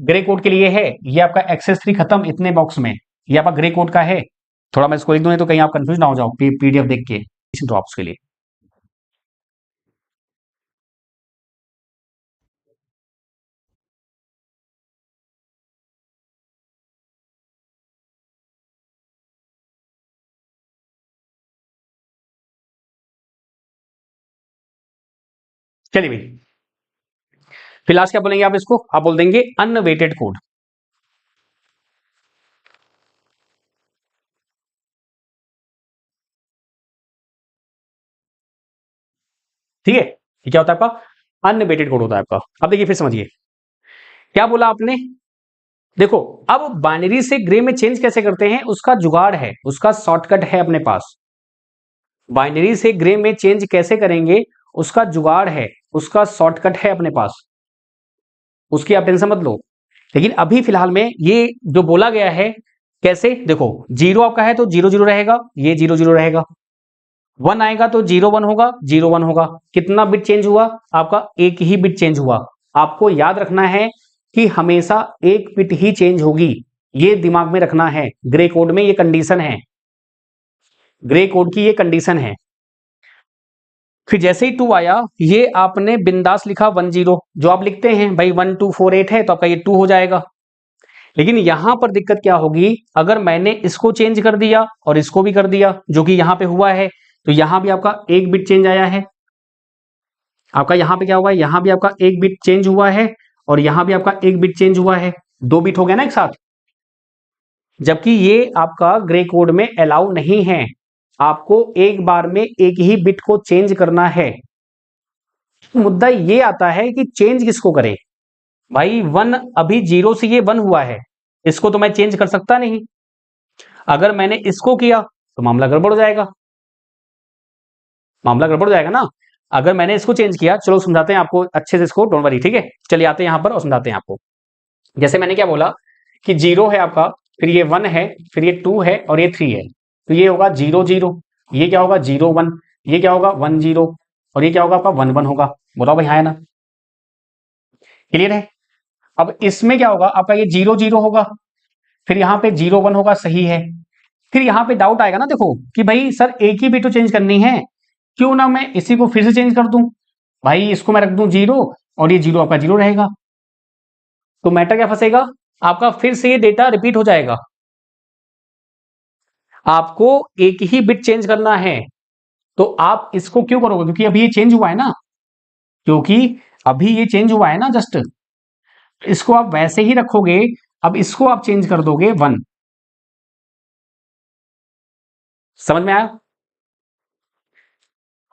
ग्रे कोड के लिए है। ये आपका एक्सेस 3 खत्म इतने बॉक्स में, ये आपका ग्रे कोड का है। थोड़ा मैं इसको लिख दूं नहीं तो कहीं आप कंफ्यूज ना हो जाओ पीडीएफ देख के, तो आप उसके लिए। चलिए भाई, फिर लास्ट क्या बोलेंगे आप इसको? आप बोल देंगे अनवेटेड कोड। ठीक है, ये क्या होता है आपका? अनवेटेड कोड होता है आपका। अब देखिए फिर समझिए क्या बोला आपने। देखो, अब बाइनरी से ग्रे में चेंज कैसे करते हैं, उसका जुगाड़ है, उसका शॉर्टकट है अपने पास। बाइनरी से ग्रे में चेंज कैसे करेंगे, उसका जुगाड़ है, उसका शॉर्टकट है अपने पास, उसकी आप टेंशन मत लो। लेकिन अभी फिलहाल में ये जो बोला गया है, कैसे देखो, 0 आपका है तो 0 0 रहेगा, ये 0 0 रहेगा, 1 आएगा तो 0 1 होगा, 0 1 होगा। कितना बिट चेंज हुआ आपका? एक ही बिट चेंज हुआ। आपको याद रखना है कि हमेशा एक बिट ही चेंज होगी, ये दिमाग में रखना है, ग्रे कोड में ये कंडीशन है, ग्रे कोड की ये कंडीशन है। फिर जैसे ही 2 आया, ये आपने बिंदास लिखा 10, जो आप लिखते हैं भाई 1 2 4 8 है तो आपका ये 2 हो जाएगा। लेकिन यहां पर दिक्कत क्या होगी, अगर मैंने इसको चेंज कर दिया और इसको भी कर दिया, जो कि यहां पे हुआ है, तो यहां भी आपका एक बिट चेंज आया है। आपका यहां पे क्या हुआ है, यहां भी आपका एक बिट चेंज हुआ है और यहां भी आपका एक बिट चेंज हुआ है, 2 बिट हो गया ना एक साथ। जबकि ये आपका ग्रे कोड में अलाउ नहीं है, आपको एक बार में एक ही बिट को चेंज करना है। मुद्दा ये आता है कि चेंज किसको करें। भाई 1 अभी 0 से ये 1 हुआ है, इसको तो मैं चेंज कर सकता नहीं। अगर मैंने इसको किया तो मामला गड़बड़ हो जाएगा, मामला गड़बड़ हो जाएगा ना। अगर मैंने इसको चेंज किया, चलो समझाते हैं आपको अच्छे से इसको, डोंट वरी, ठीक है। चलिए आते हैं यहां पर और समझाते हैं आपको। जैसे मैंने क्या बोला कि 0 है आपका, फिर ये 1 है, फिर ये 2 है और ये 3 है, तो ये होगा 0 0, ये क्या होगा 0 1, ये क्या होगा 1 0 और ये क्या होगा आपका 1 1 होगा। बताओ भाई, हाँ है ना, क्लियर है। अब इसमें क्या होगा आपका, ये 0 0 होगा, फिर यहाँ पे 0 1 होगा, सही है। फिर यहाँ पे डाउट आएगा ना, देखो कि भाई सर एक ही बिट तो चेंज करनी है, क्यों ना मैं इसी को फिर से चेंज कर दूं। भाई इसको मैं रख दूं 0 और ये 0 आपका 0 रहेगा, तो मैटर क्या फंसेगा आपका, फिर से ये डेटा रिपीट हो जाएगा। आपको एक ही बिट चेंज करना है, तो आप इसको क्यों करोगे, क्योंकि अभी ये चेंज हुआ है ना, क्योंकि अभी ये चेंज हुआ है ना जस्ट, इसको आप वैसे ही रखोगे। अब इसको आप चेंज कर दोगे 1, समझ में आया।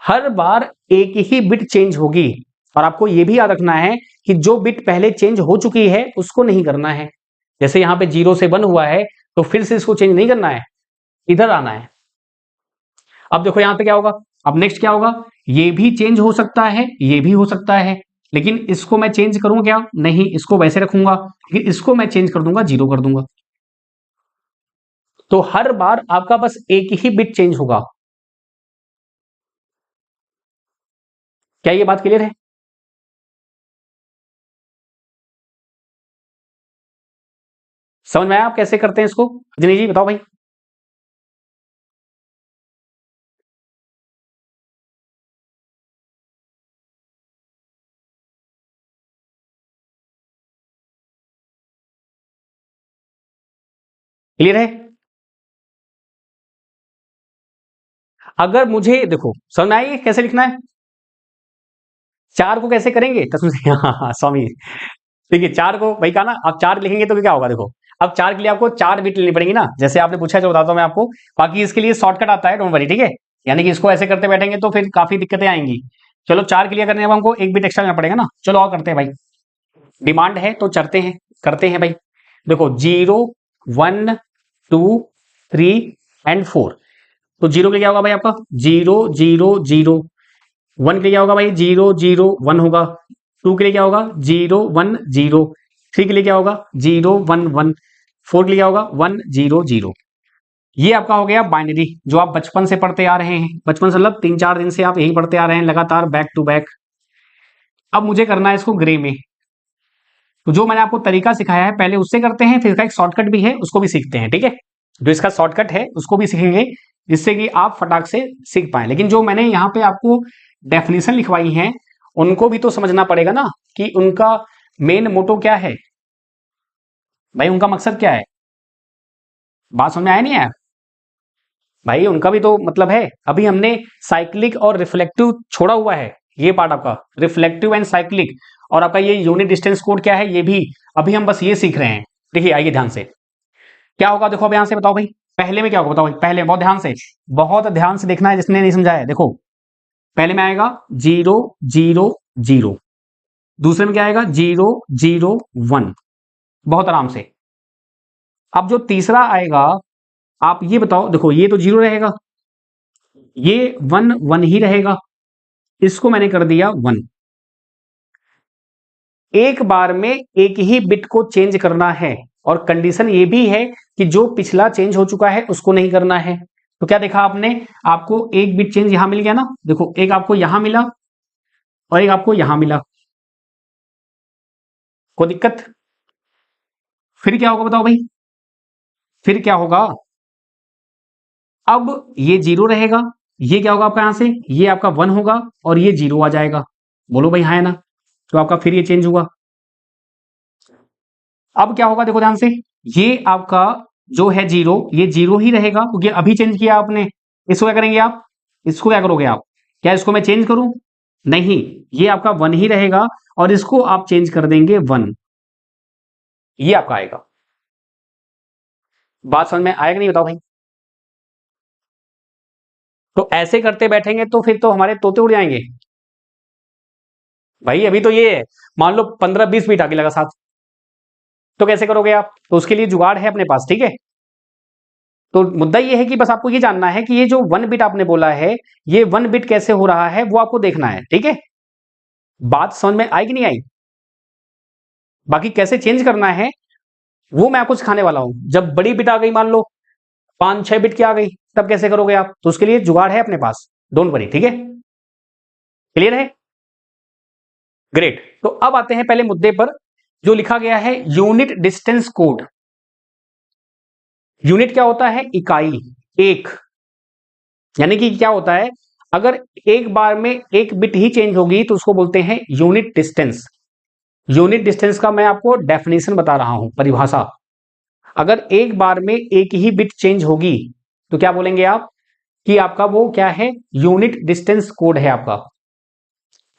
हर बार एक ही बिट चेंज होगी, और आपको यह भी याद रखना है कि जो बिट पहले चेंज हो चुकी है उसको नहीं करना है। जैसे यहां पे 0 से 1 हुआ है, तो फिर से इसको चेंज नहीं करना है, इधर आना है। अब देखो यहां पे क्या होगा, अब नेक्स्ट क्या होगा, ये भी चेंज हो सकता है, ये भी हो सकता है, लेकिन इसको मैं चेंज करूंगा क्या, नहीं, इसको वैसे रखूंगा, लेकिन इसको मैं चेंज कर दूंगा, 0 कर दूंगा। तो हर बार आपका बस एक ही बिट चेंज होगा। क्या ये बात क्लियर है। समझ में आया आप कैसे करते हैं इसको, दिनेश जी बताओ भाई। क्लियर है। अगर मुझे देखो समझ में आई कैसे लिखना है, 4 को कैसे करेंगे कसम से, हाँ हाँ स्वामी। देखिए 4 को भाई कहा ना, आप 4 लिखेंगे तो क्या होगा, देखो अब 4 के लिए आपको 4 बिट लेनी पड़ेगी ना, जैसे आपने पूछा जो बताता हूं मैं आपको। बाकी इसके लिए शॉर्टकट आता है, डोंट वरी, ठीक है। यानी कि इसको ऐसे करते बैठेंगे तो फिर काफी दिक्कतें आएंगी। चलो 4 के लिए करने में हमको एक बिट एक्स्ट्रा लेना पड़ेगा ना, चलो और करते हैं भाई, डिमांड है तो चढ़ते हैं, करते हैं भाई। देखो 0 1 2 3 एंड 4, तो 0 के लिए क्या होगा भाई आपका 0 0 0, 1 के लिए क्या होगा भाई 0 0 1 होगा, 2 के लिए क्या होगा 0 1 0, 3 के लिए क्या होगा 0 1 1, 4 के लिए क्या होगा 1 0 0। ये आपका हो गया बाइनरी, जो आप बचपन से पढ़ते आ रहे हैं, बचपन से मतलब 3 4 दिन से आप यही पढ़ते आ रहे हैं लगातार, बैक टू बैक। अब मुझे करना है इसको ग्रे में, तो जो मैंने आपको तरीका सिखाया है पहले उससे करते हैं, फिर इसका एक शॉर्टकट भी है उसको भी सीखते हैं, ठीक है। जो इसका शॉर्टकट है उसको भी सीखेंगे, जिससे कि आप फटाक से सीख पाए। लेकिन जो मैंने यहाँ पे आपको डेफिनेशन लिखवाई है, उनको भी तो समझना पड़ेगा ना कि उनका मेन मोटो क्या है, भाई उनका मकसद क्या है। बात समझ में आया नहीं आया भाई, उनका भी तो मतलब है। अभी हमने साइक्लिक और रिफ्लेक्टिव छोड़ा हुआ है, ये पार्ट आपका रिफ्लेक्टिव एंड साइक्लिक, और आपका ये यूनिट डिस्टेंस कोड क्या है ये भी अभी हम बस ये सीख रहे हैं। देखिए आइए ध्यान से क्या होगा, देखो अब यहां से बताओ भाई, पहले में क्या होगा बताओ भाई, पहले बहुत ध्यान से देखना है जिसने नहीं समझा है। देखो पहले में आएगा 0 0 0, दूसरे में क्या आएगा 0 0 1, बहुत आराम से। अब जो तीसरा आएगा, आप ये बताओ, देखो ये तो 0 रहेगा, ये 1 1 ही रहेगा, इसको मैंने कर दिया 1। एक बार में एक ही बिट को चेंज करना है, और कंडीशन ये भी है कि जो पिछला चेंज हो चुका है उसको नहीं करना है। तो क्या देखा आपने, आपको एक बिट चेंज यहां मिल गया ना, देखो एक आपको यहां मिला और एक आपको यहां मिला, कोई दिक्कत। फिर क्या होगा बताओ भाई, फिर क्या होगा, अब ये 0 रहेगा, ये क्या होगा आपका यहां से, ये आपका 1 होगा और ये 0 आ जाएगा। बोलो भाई हाँ है ना। तो आपका फिर ये चेंज हुआ। अब क्या होगा देखो ध्यान से, ये आपका जो है 0, ये 0 ही रहेगा क्योंकि अभी चेंज किया आपने। इसको क्या करेंगे आप, इसको क्या करोगे आप, क्या इसको मैं चेंज करूं, नहीं, ये आपका 1 ही रहेगा और इसको आप चेंज कर देंगे 1, ये आपका आएगा। बात समझ में आएगा नहीं, बताओ भाई। तो ऐसे करते बैठेंगे तो फिर तो हमारे तोते उड़ जाएंगे भाई। अभी तो ये मान लो 15-20 मिनट आगे लगा साथ, तो कैसे करोगे आप, तो उसके लिए जुगाड़ है अपने पास, ठीक है। तो मुद्दा ये है कि बस आपको ये जानना है कि ये जो 1 बिट आपने बोला है, ये 1 बिट कैसे हो रहा है वो आपको देखना है, ठीक है। बात समझ में आई कि नहीं आई। बाकी कैसे चेंज करना है वो मैं आपको सिखाने वाला हूं। जब बड़ी बिट आ गई, मान लो 5-6 बिट की आ गई, तब कैसे करोगे आप, तो उसके लिए जुगाड़ है अपने पास, डोंट वरी, ठीक है। क्लियर है, ग्रेट। तो अब आते हैं पहले मुद्दे पर, जो लिखा गया है यूनिट डिस्टेंस कोड। यूनिट क्या होता है, इकाई, एक, यानी कि क्या होता है, अगर एक बार में एक बिट ही चेंज होगी तो उसको बोलते हैं यूनिट डिस्टेंस। यूनिट डिस्टेंस का मैं आपको डेफिनेशन बता रहा हूं, परिभाषा। अगर एक बार में एक ही बिट चेंज होगी तो क्या बोलेंगे आप, कि आपका वो क्या है, यूनिट डिस्टेंस कोड है आपका।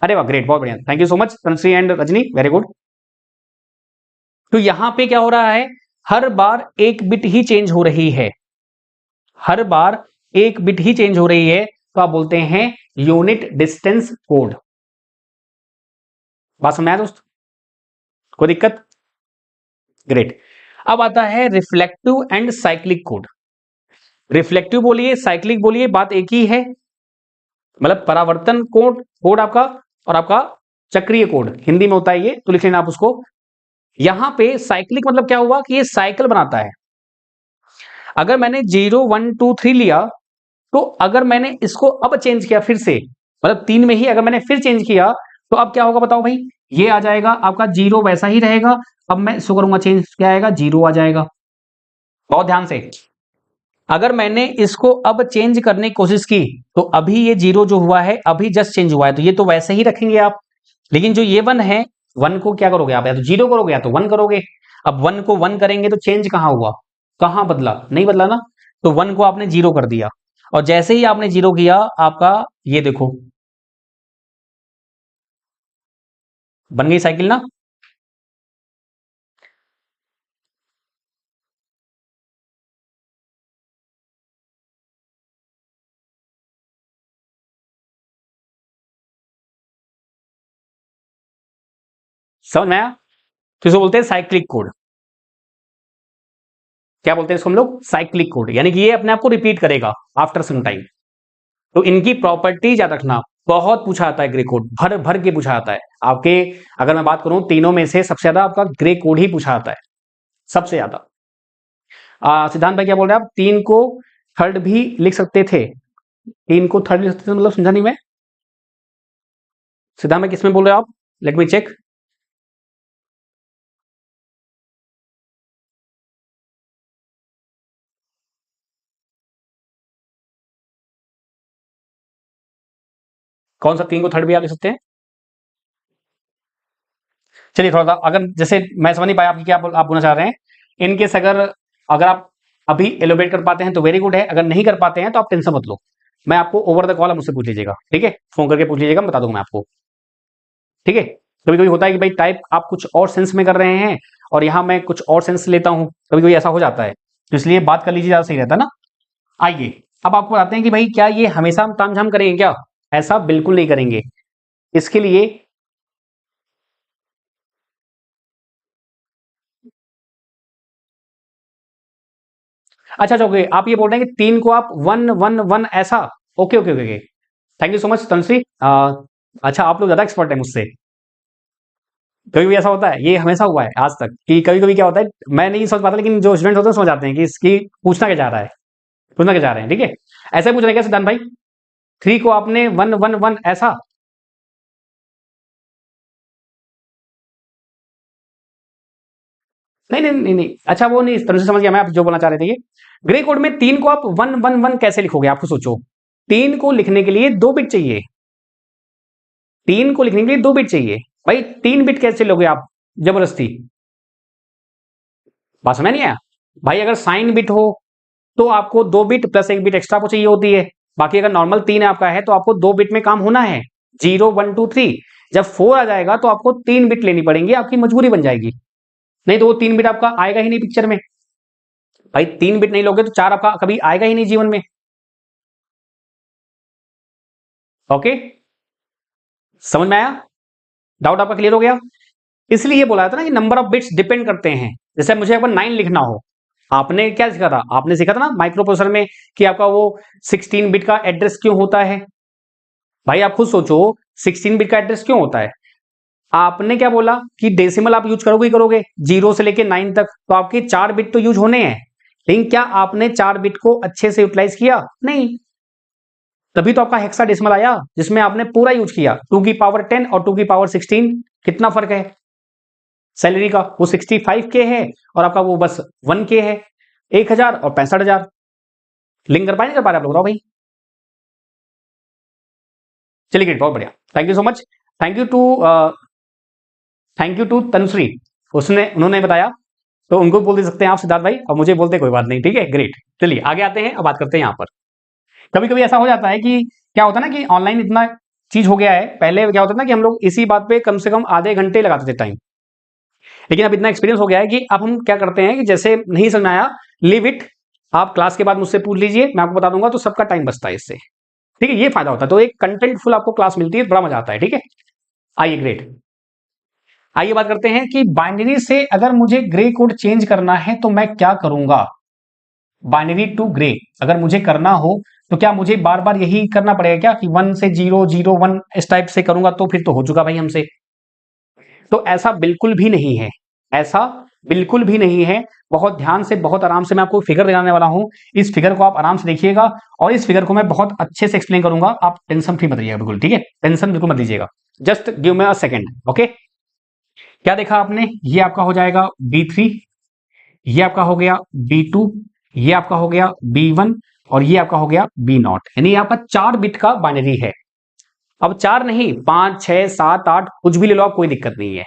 अरे वाह, ग्रेट, बहुत बढ़िया, thank you so much Tanushree and Rajni, very good. तो यहां पे क्या हो रहा है, हर बार एक बिट ही चेंज हो रही है, हर बार एक बिट ही चेंज हो रही है, तो आप बोलते हैं यूनिट डिस्टेंस कोड। बात समझ में आया दोस्त, कोई दिक्कत, ग्रेट। अब आता है reflective and cyclic code. Reflective बोलिए, साइक्लिक बोलिए, बात एक ही है। मतलब परावर्तन कोड, कोड आपका, और आपका चक्रीय कोड, हिंदी में होता है ये, तो लिख लेना आप उसको। यहां पे साइक्लिक मतलब क्या हुआ कि ये साइकिल बनाता है। अगर मैंने 0 1 2 3 लिया, तो अगर मैंने इसको अब चेंज किया फिर से, मतलब 3 में ही अगर मैंने फिर चेंज किया, तो अब क्या होगा बताओ भाई, ये आ जाएगा आपका 0 वैसा ही रहेगा। अब मैं इसको करूंगा चेंज, क्या आएगा, 0 आ जाएगा। बहुत ध्यान से, अगर मैंने इसको अब चेंज करने की कोशिश की, तो अभी ये 0 जो हुआ है अभी जस्ट चेंज हुआ है, तो ये तो वैसे ही रखेंगे आप। लेकिन जो ये 1 है, 1 को क्या करोगे आप, या तो 0 करोगे या तो 1 करोगे। अब 1 को 1 करेंगे तो चेंज कहां हुआ, कहां बदला, नहीं बदला ना। तो 1 को आपने 0 कर दिया, और जैसे ही आपने 0 किया, आपका ये देखो बन गई साइकिल ना। समझ में आया। तो इसको बोलते हैं साइक्लिक कोड। क्या बोलते हैं इसको हम लोग, साइक्लिक कोड, यानी कि ये अपने आप को रिपीट करेगा आफ्टर सम टाइम। तो इनकी प्रॉपर्टीज याद रखना, बहुत पूछा आता है ग्रे कोड, भर भर के पूछा आता है आपके। अगर मैं बात करूं तीनों में से सबसे ज्यादा आपका ग्रे कोड ही पूछा आता है, सबसे ज्यादा। सिद्धांत भाई क्या बोल रहे हैं आप, 3 को थर्ड भी लिख सकते थे, 3 को थर्ड लिख सकते थे, मतलब समझा नहीं मैं। सिद्धांत भाई किसमें बोल रहे हो आप, लेट मी चेक। कौन सा 3 को थर्ड भी आप लिख सकते हैं। चलिए थोड़ा सा, अगर जैसे मैं समझ नहीं पाया आपकी क्या आप बोलना चाह रहे हैं, इनकेस अगर अगर आप अभी एलोबरेट कर पाते हैं तो वेरी गुड है, अगर नहीं कर पाते हैं तो आप टेंशन मत लो। मैं आपको ओवर द कॉल आप मुझसे पूछ लीजिएगा, ठीक है, फोन करके पूछ लीजिएगा, मैं बता दूंगा मैं आपको, ठीक है। कभी कभी होता है कि भाई टाइप आप कुछ और सेंस में कर रहे हैं और यहां मैं कुछ और सेंस लेता हूं, कभी कभी ऐसा हो जाता है, तो इसलिए बात कर लीजिए, ज्यादा सही रहता है ना। आइए, अब आपको बताते हैं कि भाई क्या ये हमेशा हम तामझाम करेंगे क्या, ऐसा बिल्कुल नहीं करेंगे। इसके लिए अच्छा अच्छा, ओके, आप ये बोल रहे हैं कि 3 को आप 1 1 1 ऐसा, okay okay okay, thank you so much Tanushree. अच्छा, आप लोग ज्यादा एक्सपर्ट है मुझसे। कभी भी ऐसा होता है, ये हमेशा हुआ है आज तक, कि कभी कभी क्या होता है मैं नहीं समझ पाता, लेकिन जो स्टूडेंट होते हैं समझ आते हैं कि इसकी पूछना क्या चाह रहा है, पूछना क्या चाह रहे हैं, ठीक है। ऐसे पूछ रहे हैं क्या सिद्धांत भाई, 3 को आपने 1 1 1 ऐसा, नहीं नहीं नहीं नहीं, अच्छा वो नहीं, इस तरह से समझ गया मैं आप जो बोलना चाह रहे थे। ये ग्रे कोड में 3 को आप 111 कैसे लिखोगे, आपको सोचो। 3 को लिखने के लिए 2 बिट चाहिए, 3 को लिखने के लिए 2 बिट चाहिए भाई, 3 बिट कैसे लोगे आप जबरदस्ती? बात समझ नहीं आया भाई? अगर साइन बिट हो तो आपको 2 बिट प्लस 1 बिट एक्स्ट्रा को चाहिए होती है। बाकी अगर नॉर्मल 3 आपका है तो आपको 2 बिट में काम होना है, 0 1 2 3। जब 4 आ जाएगा तो आपको 3 बिट लेनी पड़ेंगी, आपकी मजबूरी बन जाएगी, नहीं तो वो 3 बिट आपका आएगा ही नहीं पिक्चर में। भाई 3 बिट नहीं लोगे तो 4 आपका कभी आएगा ही नहीं जीवन में। ओके, समझ में आया? डाउट आपका क्लियर हो गया? इसलिए बोला था ना कि नंबर ऑफ बिट्स डिपेंड करते हैं। जैसे मुझे अगर 9 लिखना हो, आपने क्या सीखा था? आपने सीखा था ना माइक्रो प्रोसेसर में कि आपका वो 16 बिट का एड्रेस क्यों होता है। भाई आप खुद सोचो, 16 बिट का एड्रेस क्यों होता है? आपने क्या बोला कि डेसिमल आप यूज करोगे ही करोगे 0 से लेके 9 तक, तो आपके 4 बिट तो यूज होने हैं, लेकिन क्या आपने 4 बिट को अच्छे से यूटिलाइज किया? नहीं। तभी तो आपका हेक्साडेसिमल आया जिसमें आपने पूरा यूज किया। 2 की पावर 10 और 2 की पावर 16 कितना फर्क है सैलरी का? वो 65K है और आपका वो बस 1K है, 1000 और 65,000। लिंक कर पाए नहीं कर पा रहे आप लोग, बताओ भाई? चलिए ग्रेट, बहुत बढ़िया, thank you so much. Thank you too Tanushree, उसने उन्होंने बताया, तो उनको बोल दे सकते हैं आप सिद्धार्थ भाई, और मुझे बोलते कोई बात नहीं, ठीक है ग्रेट। चलिए आगे आते हैं, अब बात करते हैं यहाँ पर। कभी कभी ऐसा हो जाता है कि क्या होता है ना कि ऑनलाइन इतना चीज हो गया है, पहले क्या होता था ना कि हम लोग इसी बात पे कम से कम आधे घंटे लगाते थे टाइम, लेकिन अब इतना एक्सपीरियंस हो गया है कि अब हम क्या करते हैं कि जैसे नहीं समझ में आया, लीव इट, आप क्लास के बाद मुझसे पूछ लीजिए, मैं आपको बता दूंगा, तो सबका टाइम बचता है इससे, ठीक है? ये फायदा होता है, तो एक कंटेंटफुल आपको क्लास मिलती है, बड़ा मजा आता है, ठीक है? आइए ग्रेट, आइए बात करते हैं कि बाइनरी से अगर मुझे ग्रे कोड चेंज करना है तो मैं क्या करूंगा। बाइनरी टू ग्रे अगर मुझे करना हो तो क्या मुझे बार बार यही करना पड़ेगा क्या कि 1 से 0 0 1 इस टाइप से करूंगा तो फिर तो हो चुका भाई हमसे? तो ऐसा बिल्कुल भी नहीं है, ऐसा बिल्कुल भी नहीं है। बहुत ध्यान से, बहुत आराम से मैं आपको फिगर दिखाने वाला हूं, इस फिगर को आप आराम से देखिएगा और इस फिगर को मैं बहुत अच्छे से एक्सप्लेन करूंगा, आप टेंशन फ्री मत रहिएगा बिल्कुल, ठीक है? टेंशन बिल्कुल मत लीजिएगा, just give me a second. Okay, क्या देखा आपने? ये आपका हो जाएगा B3, ये आपका हो गया B2, ये आपका हो गया B1 और ये आपका हो गया B0, यानी आपका 4 बिट का बाइनरी है। अब 4 नहीं, 5 6 7 8 कुछ भी ले लो आप, कोई दिक्कत नहीं है,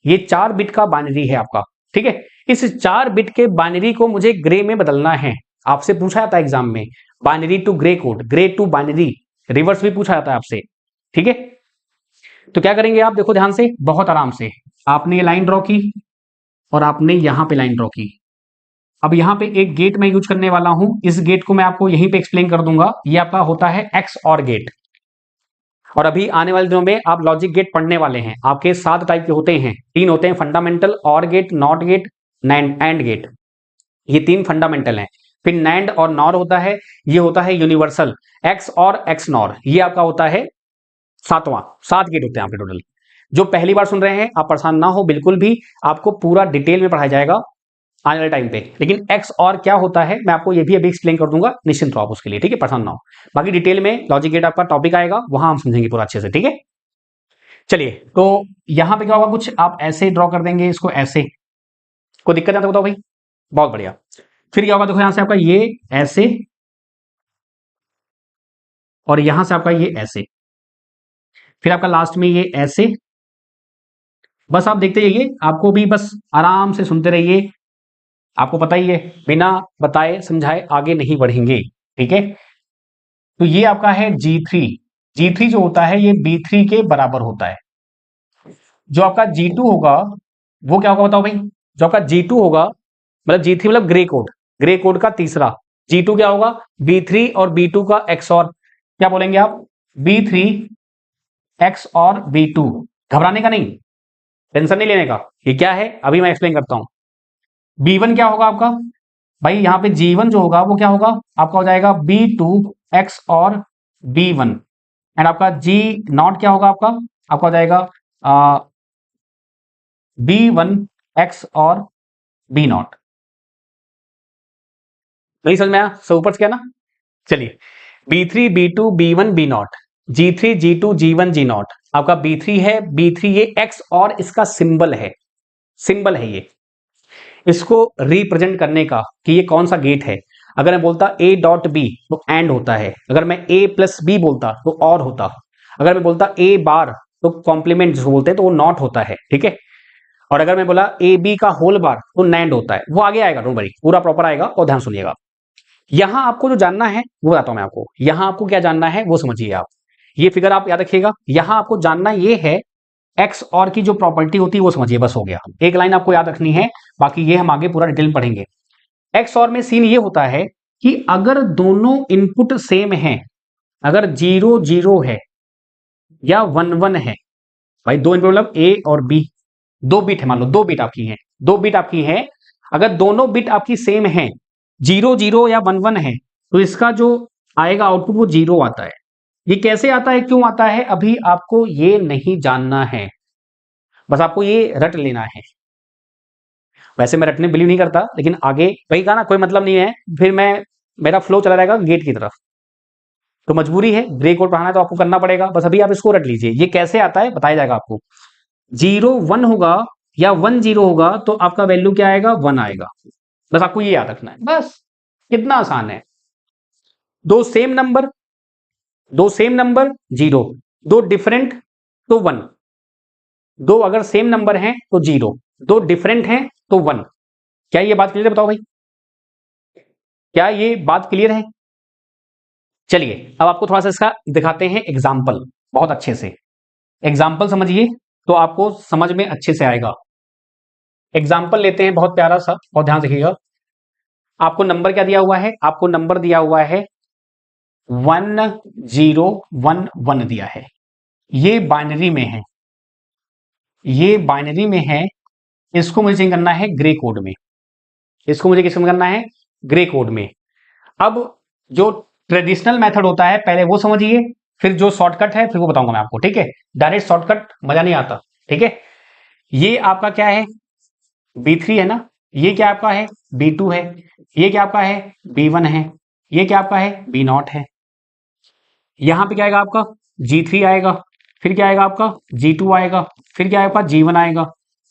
ये 4 बिट का बाइनरी है आपका, ठीक है? इस 4 बिट के बाइनरी को मुझे ग्रे में बदलना है। आपसे पूछा जाता है एग्जाम में, binary to gray code, gray to binary, reverse भी पूछा जाता है आपसे, ठीक है? तो क्या करेंगे आप, देखो ध्यान से, बहुत आराम से, आपने ये लाइन ड्रॉ की और आपने यहां पे लाइन ड्रॉ की। अब यहां पे एक गेट मैं यूज करने वाला हूं, इस गेट को मैं आपको यहीं पे एक्सप्लेन कर दूंगा। ये आपका होता है एक्स और गेट, और अभी आने वाले दिनों में आप लॉजिक गेट पढ़ने वाले हैं। आपके 7 टाइप के होते हैं, 3 होते हैं fundamental, or gate, not gate, and gate, ये 3 फंडामेंटल हैं। फिर नैंड और नॉर होता है, ये होता है यूनिवर्सल, एक्स और एक्स नॉर, ये आपका होता है 7वां। 7 गेट होते हैं आपके टोटल। जो पहली बार सुन रहे हैं आप परेशान ना हो बिल्कुल भी, आपको पूरा डिटेल में पढ़ाया जाएगा आने वाले टाइम पे। लेकिन एक्स और क्या होता है मैं आपको ये भी अभी एक्सप्लेन कर दूंगा, निश्चिंत रहो आप उसके लिए, ठीक है? परेशान ना हो। बाकी डिटेल में लॉजिक गेट आपका टॉपिक आएगा, वहां हम समझेंगे पूरा अच्छे से, ठीक है? चलिए, तो यहां पे क्या होगा, कुछ आप ऐसे ड्रॉ कर देंगे इसको, ऐसे। कोई दिक्कत है तो बताओ भाई? बहुत बढ़िया। फिर क्या होगा, देखो यहां से आपका ये ऐसे, और यहां से आपका ये ऐसे, फिर आपका लास्ट में ये ऐसे। बस आप देखते जाइए, आपको भी बस आराम से सुनते रहिए। आपको पता ही है, बिना बताए समझाए आगे नहीं बढ़ेंगे, ठीक है? तो ये आपका है G3। G3 जो होता है ये B3 के बराबर होता है। जो आपका G2 होगा वो क्या होगा बताओ भाई? जो आपका G2 होगा, मतलब G3 मतलब ग्रे कोड, ग्रे कोड का तीसरा, G2 क्या होगा? B3 और B2 का XOR, क्या बोलेंगे आप? B3 XOR B2। घबराने का नहीं, टेंशन नहीं लेने का, ये क्या है अभी मैं एक्सप्लेन करता हूं। B1 क्या होगा आपका? भाई यहाँ पे G1 जो होगा वो क्या होगा आपका? हो जाएगा B2 XOR B1, एंड आपका G0 क्या होगा आपका? आपका हो जाएगा B1 XOR B0। नहीं समझ में आया? सब ऊपर से क्या ना? चलिए, B3 B2 B1 B0, G3 G2 G1 G0, आपका B3 है, B3 ये X और इसका सिंबल है, सिंबल है ये। इसको रिप्रेजेंट करने का कि ये कौन सा गेट है, अगर मैं बोलता ए डॉट बी तो एंड होता है, अगर मैं ए प्लस बी बोलता तो और होता, अगर मैं बोलता ए बार तो कॉम्प्लीमेंट जिसको बोलते हैं तो वो नॉट होता है, ठीक है। और अगर मैं बोला ए बी का होल बार तो नैंड होता है, वो आगे आएगा, डोंट वरी, पूरा प्रॉपर आएगा और ध्यान सुनिएगा। यहां आपको जो जानना है वो बताता हूं मैं आपको, यहां आपको क्या जानना है वो समझिए आप। ये फिगर आप याद रखिएगा, यहां आपको जानना ये है एक्स और की जो प्रॉपर्टी होती है वो समझिए, बस हो गया। एक लाइन आपको याद रखनी है, बाकी ये हम आगे पूरा डिटेल में पढ़ेंगे। एक्स और में सीन ये होता है कि अगर दोनों इनपुट सेम हैं, अगर 0 0 है या 1 1 है, भाई दो इनपुट मतलब ए और बी, दो बिट है, मान लो दो बिट आपकी है, दो बिट आपकी है, अगर दोनों बिट आपकी सेम है, 0 0 या 1 1 है, तो इसका जो आएगा आउटपुट वो 0 आता है। ये कैसे आता है, क्यों आता है, अभी आपको ये नहीं जानना है, बस आपको ये रट लेना है। वैसे मैं रटने बिलीव नहीं करता, लेकिन आगे वही कहा ना, कोई मतलब नहीं है, फिर मैं मेरा फ्लो चला जाएगा गेट की तरफ, तो मजबूरी है, ग्रे कोड पढ़ाना है तो आपको करना पड़ेगा। बस अभी आप इसको रट लीजिए, ये कैसे आता है बताया जाएगा आपको। 0 1 होगा या 1 0 होगा तो आपका वैल्यू क्या आएगा, 1 आएगा, बस आपको ये याद रखना है, बस कितना आसान है। दो सेम नंबर, दो सेम नंबर 0, दो डिफरेंट तो 1, दो अगर सेम नंबर हैं तो 0, दो डिफरेंट हैं तो 1। क्या ये बात क्लियर है, बताओ भाई, क्या ये बात क्लियर है? चलिए अब आपको थोड़ा सा इसका दिखाते हैं एग्जाम्पल, बहुत अच्छे से एग्जाम्पल समझिए तो आपको समझ में अच्छे से आएगा। एग्जाम्पल लेते हैं बहुत प्यारा सा, और ध्यान रखिएगा। आपको नंबर क्या दिया हुआ है, आपको नंबर दिया हुआ है 1011 दिया है, ये बाइनरी में है, ये बाइनरी में है, इसको मुझे चेंज करना है ग्रे कोड में, इसको मुझे किसमें करना है, ग्रे कोड में। अब जो ट्रेडिशनल मेथड होता है पहले वो समझिए, फिर जो शॉर्टकट है फिर वो बताऊंगा मैं आपको, ठीक है। डायरेक्ट शॉर्टकट मजा नहीं आता, ठीक है। ये आपका क्या है, B3 है ना, ये क्या आपका है, B2 है, ये क्या आपका है, B1 है, ये क्या आपका है, B0 है। यहां पे क्या आएगा आपका, G3 आएगा, फिर क्या आएगा आपका, G2 आएगा, फिर क्या आएगा आपका, G1 आएगा,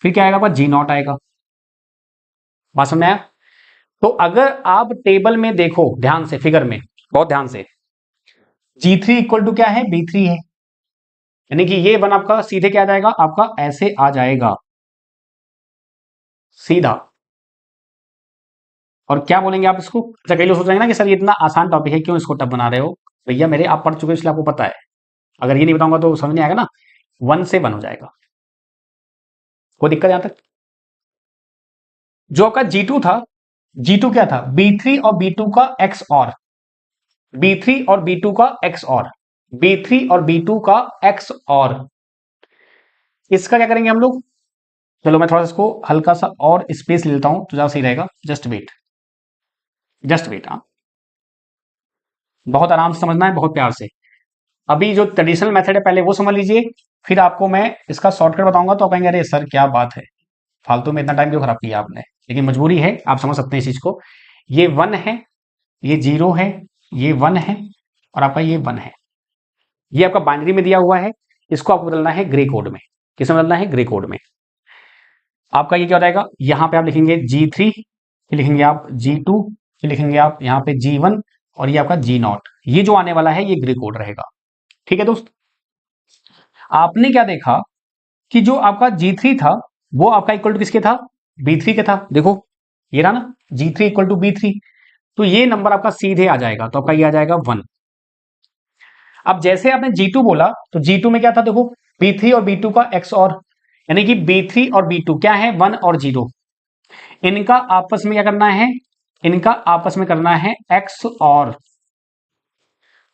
फिर क्या आएगा आपका, G0 आएगा। बात समझ में आया? तो अगर आप टेबल में देखो ध्यान से, फिगर में बहुत ध्यान से, G3 इक्वल टू क्या है, B3 है, यानी कि ये वन आपका सीधे क्या आ जाएगा, आपका ऐसे आ जाएगा सीधा। और क्या बोलेंगे आप इसको, अच्छा कई लोग सोच रहे हैं ना कि सर ये इतना आसान टॉपिक है क्यों इसको टफ बना रहे हो, भैया मेरे आप पढ़ चुके हो इसलिए आपको पता है, अगर ये नहीं बताऊंगा तो समझ नहीं आएगा ना। 1 से 1 हो जाएगा, कोई दिक्कत यहां तक? जो आपका G2 था, G2 क्या था, B3 और B2 का एक्स और, B3 और B2 का एक्स और, B3 और B2 का एक्स और, इसका क्या करेंगे हम लोग, चलो मैं थोड़ा सा इसको हल्का सा और स्पेस ले लेता हूं तो ज्यादा सही रहेगा, जस्ट वेट, जस्ट वेट, हाँ बहुत आराम से समझना है, बहुत प्यार से। अभी जो ट्रेडिशनल मेथड है पहले वो समझ लीजिए, फिर आपको मैं इसका शॉर्टकट बताऊंगा तो आप कहेंगे अरे सर क्या बात है, फालतू में इतना टाइम क्यों खराब किया आपने, लेकिन मजबूरी है, आप समझ सकते हैं इस चीज को। ये 1 है, ये 0 है, ये 1 है, और आपका ये 1 है, ये आपका बाइनरी में दिया हुआ है, इसको आपको बदलना है ग्रे कोड में। किसमें बदलना है, ग्रे कोड में। आपका ये क्या हो जाएगा, यहां पे आप लिखेंगे G3, फिर लिखेंगे आप G2, फिर लिखेंगे आप यहाँ पे G1, और ये आपका G0, ये जो आने वाला है ये ग्रे कोड रहेगा, ठीक है दोस्त। आपने क्या देखा कि जो आपका G3 था वो आपका इक्वल टू किसके था, B3 के था, देखो ये रहा ना, G3 इक्वल टू B3, तो ये नंबर आपका सीधे आ जाएगा, तो आपका ये आ जाएगा 1। अब जैसे आपने G2 बोला तो G2 में क्या था, देखो B3 और B2 का एक्स और, यानी कि B3 और B2 क्या है, 1 और 0, इनका आपस में क्या करना है, इनका आपस में करना है एक्स और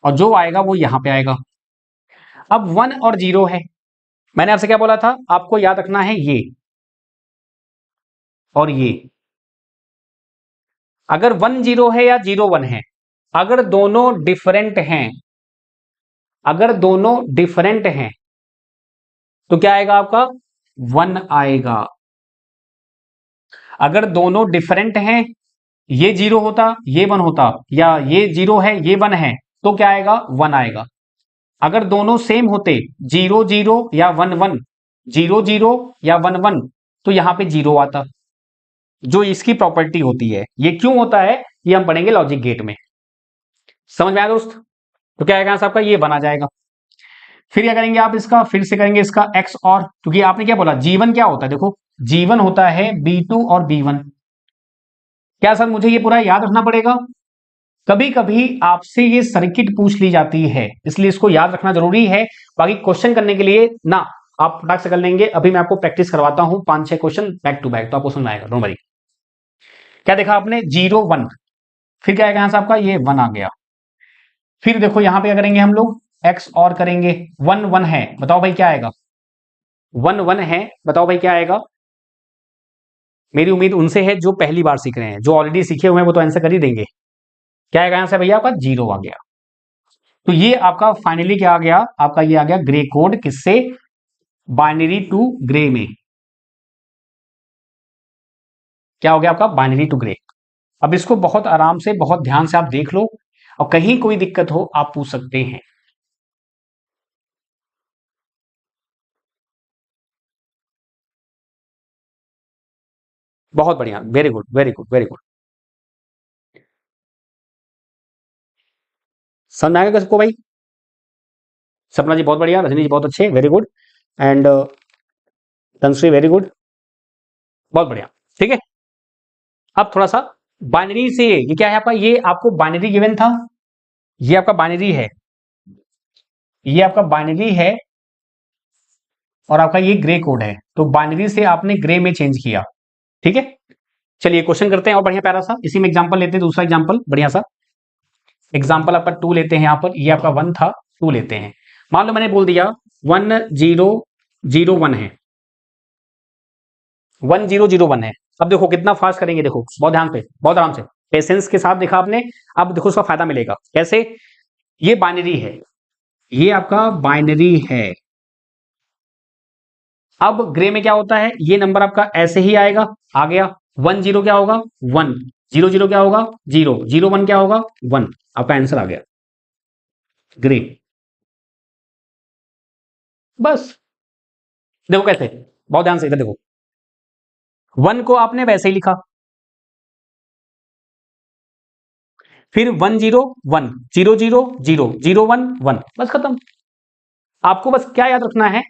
जो आएगा वो यहां पे आएगा। अब 1 और 0 है, मैंने आपसे क्या बोला था, आपको याद रखना है ये और ये, अगर 1 0 है या 0 1 है, अगर दोनों डिफरेंट हैं, अगर दोनों डिफरेंट हैं तो क्या आएगा आपका, 1 आएगा। अगर दोनों डिफरेंट हैं, ये 0 होता ये 1 होता, या ये 0 है ये 1 है, तो क्या आएगा, 1 आएगा। अगर दोनों सेम होते, 0 0 या 1 1, 0 0 या 1 1, तो यहां पे 0 आता। जो इसकी प्रॉपर्टी होती है। ये क्यों होता है ये हम पढ़ेंगे लॉजिक गेट में। समझ में आया दोस्त? तो क्या आएगा आपका, ये बना जाएगा। फिर क्या करेंगे आप, इसका फिर से करेंगे इसका एक्स और, क्योंकि आपने क्या बोला जीवन क्या होता है, देखो जीवन होता है B2 और B1। क्या सर मुझे ये पूरा याद रखना पड़ेगा? कभी कभी आपसे ये सर्किट पूछ ली जाती है, इसलिए इसको याद रखना जरूरी है। बाकी क्वेश्चन करने के लिए ना आप फटाक से कर लेंगे। अभी मैं आपको प्रैक्टिस करवाता हूं 5-6 क्वेश्चन बैक टू बैक, तो आपको समझ में आएगा, डोंट वरी। क्या देखा आपने, 0 1, फिर क्या आएगा यहां से आपका, ये 1 आ गया। फिर देखो यहां पे क्या करेंगे हम लोग, एक्स और करेंगे, 1 1 है, बताओ भाई क्या आएगा, 1 1 है, बताओ भाई क्या आएगा। मेरी उम्मीद उनसे है जो पहली बार सीख रहे हैं, जो ऑलरेडी सीखे हुए हैं वो तो आंसर कर ही देंगे। क्या आएगा यहां से भैया आपका, 0 आ गया। तो ये आपका फाइनली क्या आ गया आपका, ये आ गया ग्रे कोड, किससे, बाइनरी टू ग्रे में। क्या हो गया आपका, बाइनरी टू ग्रे। अब इसको बहुत आराम से बहुत ध्यान से आप देख लो, और कहीं कोई दिक्कत हो आप पूछ सकते हैं। बहुत बढ़िया, very good very good very good. समझ में आएगा सबको भाई? सपना जी बहुत बढ़िया, रजनी जी बहुत अच्छे, very good. And Tanshree very good, बहुत बढ़िया। ठीक है, अब थोड़ा सा बाइनरी से, ये क्या है आपका, ये आपको बाइनरी गिवन था, ये आपका बाइनरी है, ये आपका बाइनरी है, और आपका ये ग्रे कोड है। तो बाइनरी से आपने ग्रे में चेंज किया। ठीक है, चलिए क्वेश्चन करते हैं और बढ़िया प्यारा सा, इसी में एग्जांपल लेते हैं, दूसरा एग्जांपल बढ़िया सा। एग्जांपल आपका 2 लेते हैं, यहां पर ये आपका 1 था, 2 लेते हैं। मान लो मैंने बोल दिया 1 0 0 1 है, 1 0 0 1 है। अब देखो कितना फास्ट करेंगे, देखो बहुत ध्यान पे, बहुत आराम से, पेशेंस के साथ देखा आपने। अब देखो उसका फायदा मिलेगा कैसे, ये बाइनरी है, ये आपका बाइनरी है। अब ग्रे में क्या होता है, ये नंबर आपका ऐसे ही आएगा, आ गया। 1 0 क्या होगा, 1, 0 0 क्या होगा, 0, 0 1 क्या होगा, 1। आपका आंसर आ गया ग्रे। बस देखो कैसे, बहुत ध्यान से इधर देखो, 1 को आपने वैसे ही लिखा, फिर 1 0 1 0 0 0 0 1 1, बस खत्म। आपको बस क्या याद रखना है,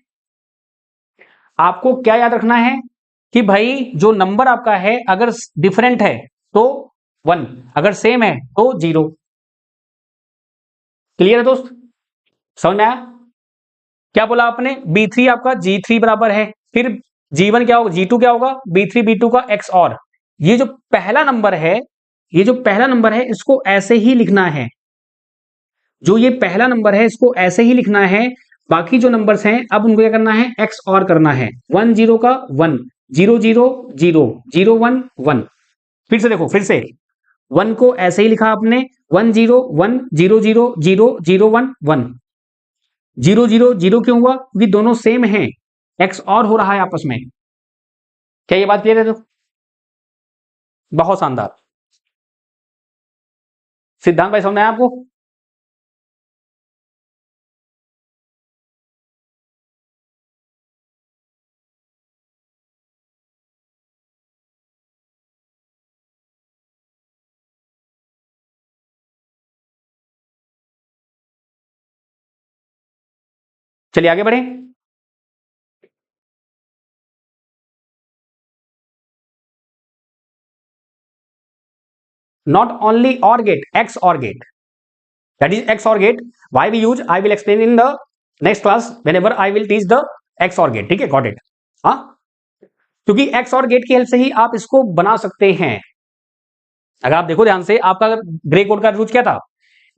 आपको क्या याद रखना है कि भाई जो नंबर आपका है अगर डिफरेंट है तो 1, अगर सेम है तो 0। क्लियर है दोस्त? समझ में आया? क्या बोला आपने, B3 आपका G3 बराबर है, फिर G1 क्या होगा, G2 क्या होगा, B3 B2 का एक्स और। ये जो पहला नंबर है, ये जो पहला नंबर है इसको ऐसे ही लिखना है, जो ये पहला नंबर है इसको ऐसे ही लिखना है। बाकी जो नंबर्स हैं अब उनको क्या करना है, एक्स और करना है। 1 0 का 1, 0 0 0 0 1 1। फिर से देखो, फिर से 1 को ऐसे ही लिखा आपने, 1 0 1 0 0 0 0 1 1। 0 0 0 क्यों हुआ, क्योंकि दोनों सेम हैं, एक्स और हो रहा है आपस में। क्या ये बात क्लियर है? तो बहुत शानदार, सिद्धांत भाई समझ में आया आपको? चलिए आगे बढ़े। Not only OR gate, XOR gate. That is XOR gate. Why we use? I will explain in the next class whenever I will teach the XOR gate. ठीक है, got it? हाँ, क्योंकि XOR गेट की help से ही आप इसको बना सकते हैं। अगर आप देखो ध्यान से, आपका ग्रे कोड का रूल क्या था,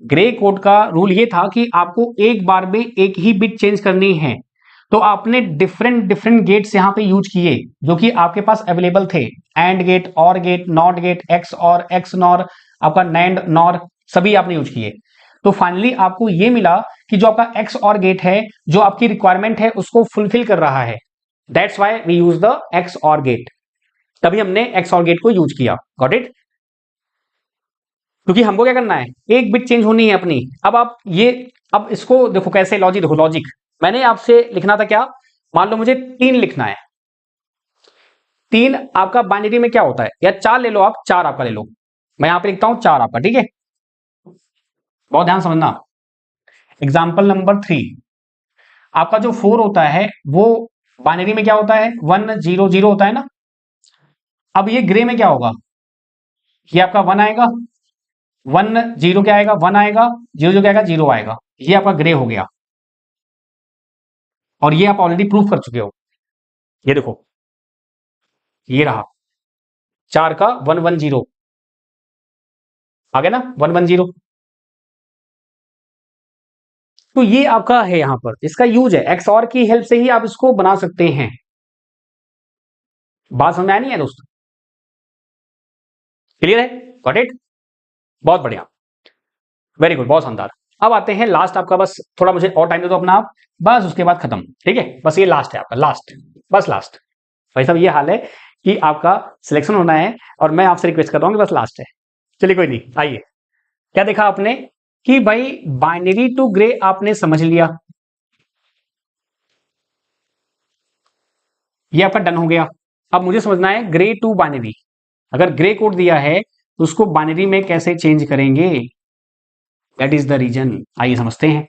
ग्रे कोड का रूल ये था कि आपको एक बार में एक ही बिट चेंज करनी है। तो आपने डिफरेंट डिफरेंट गेट्स यहां पे यूज किए जो कि आपके पास अवेलेबल थे, एंड गेट, और गेट, नॉट गेट, एक्स और, एक्स नॉर, आपका नैंड नॉर, सभी आपने यूज किए। तो फाइनली आपको ये मिला कि जो आपका एक्स और गेट है, जो आपकी रिक्वायरमेंट है उसको फुलफिल कर रहा है। That's why we use the X or gate, तभी हमने एक्स और गेट को यूज किया। Got it? क्योंकि हमको क्या करना है, एक बिट चेंज होनी है अपनी। अब आप ये, अब इसको देखो कैसे, लॉजिक देखो, लॉजिक मैंने आपसे लिखना था क्या, मान लो मुझे 3 लिखना है, 3 आपका बाइनरी में क्या होता है, या 4 ले लो आप, 4 आपका ले लो, मैं यहां पे लिखता हूं 4 आपका, ठीक है। बहुत ध्यान समझना। एग्जाम्पल नंबर 3, आपका जो 4 होता है वो बाइनरी में क्या होता है, 1 0 0 होता है ना। अब ये ग्रे में क्या होगा, ये आपका 1 आएगा, 1 0 क्या आएगा, 1 आएगा, 0 0 क्या आएगा, 0 आएगा, ये आपका ग्रे हो गया। और ये आप ऑलरेडी प्रूफ कर चुके हो, ये देखो, ये रहा 4 का 1 1 0 आ गया ना, 1 1 0। तो ये आपका है, यहां पर इसका यूज है, एक्स और की हेल्प से ही आप इसको बना सकते हैं। बात समझ में आया नहीं है दोस्तों, क्लियर है, गॉट इट, बहुत बढ़िया, वेरी गुड, बहुत शानदार। अब आते हैं लास्ट आपका, बस थोड़ा मुझे और टाइम दे दो अपना आप, बस उसके बाद खत्म, ठीक है, बस ये लास्ट है आपका, लास्ट, बस लास्ट। भाई साहब ये हाल है कि आपका सिलेक्शन होना है और मैं आपसे रिक्वेस्ट कर रहा हूं कि बस लास्ट है। चलिए कोई नहीं, आइए, क्या देखा आपने कि भाई बाइनरी टू ग्रे आपने समझ लिया, ये आपका डन हो गया। अब मुझे समझना है ग्रे टू बाइनरी, अगर ग्रे कोड दिया है तो उसको बाइनरी में कैसे चेंज करेंगे, दैट इज द रीजन, आइए समझते हैं।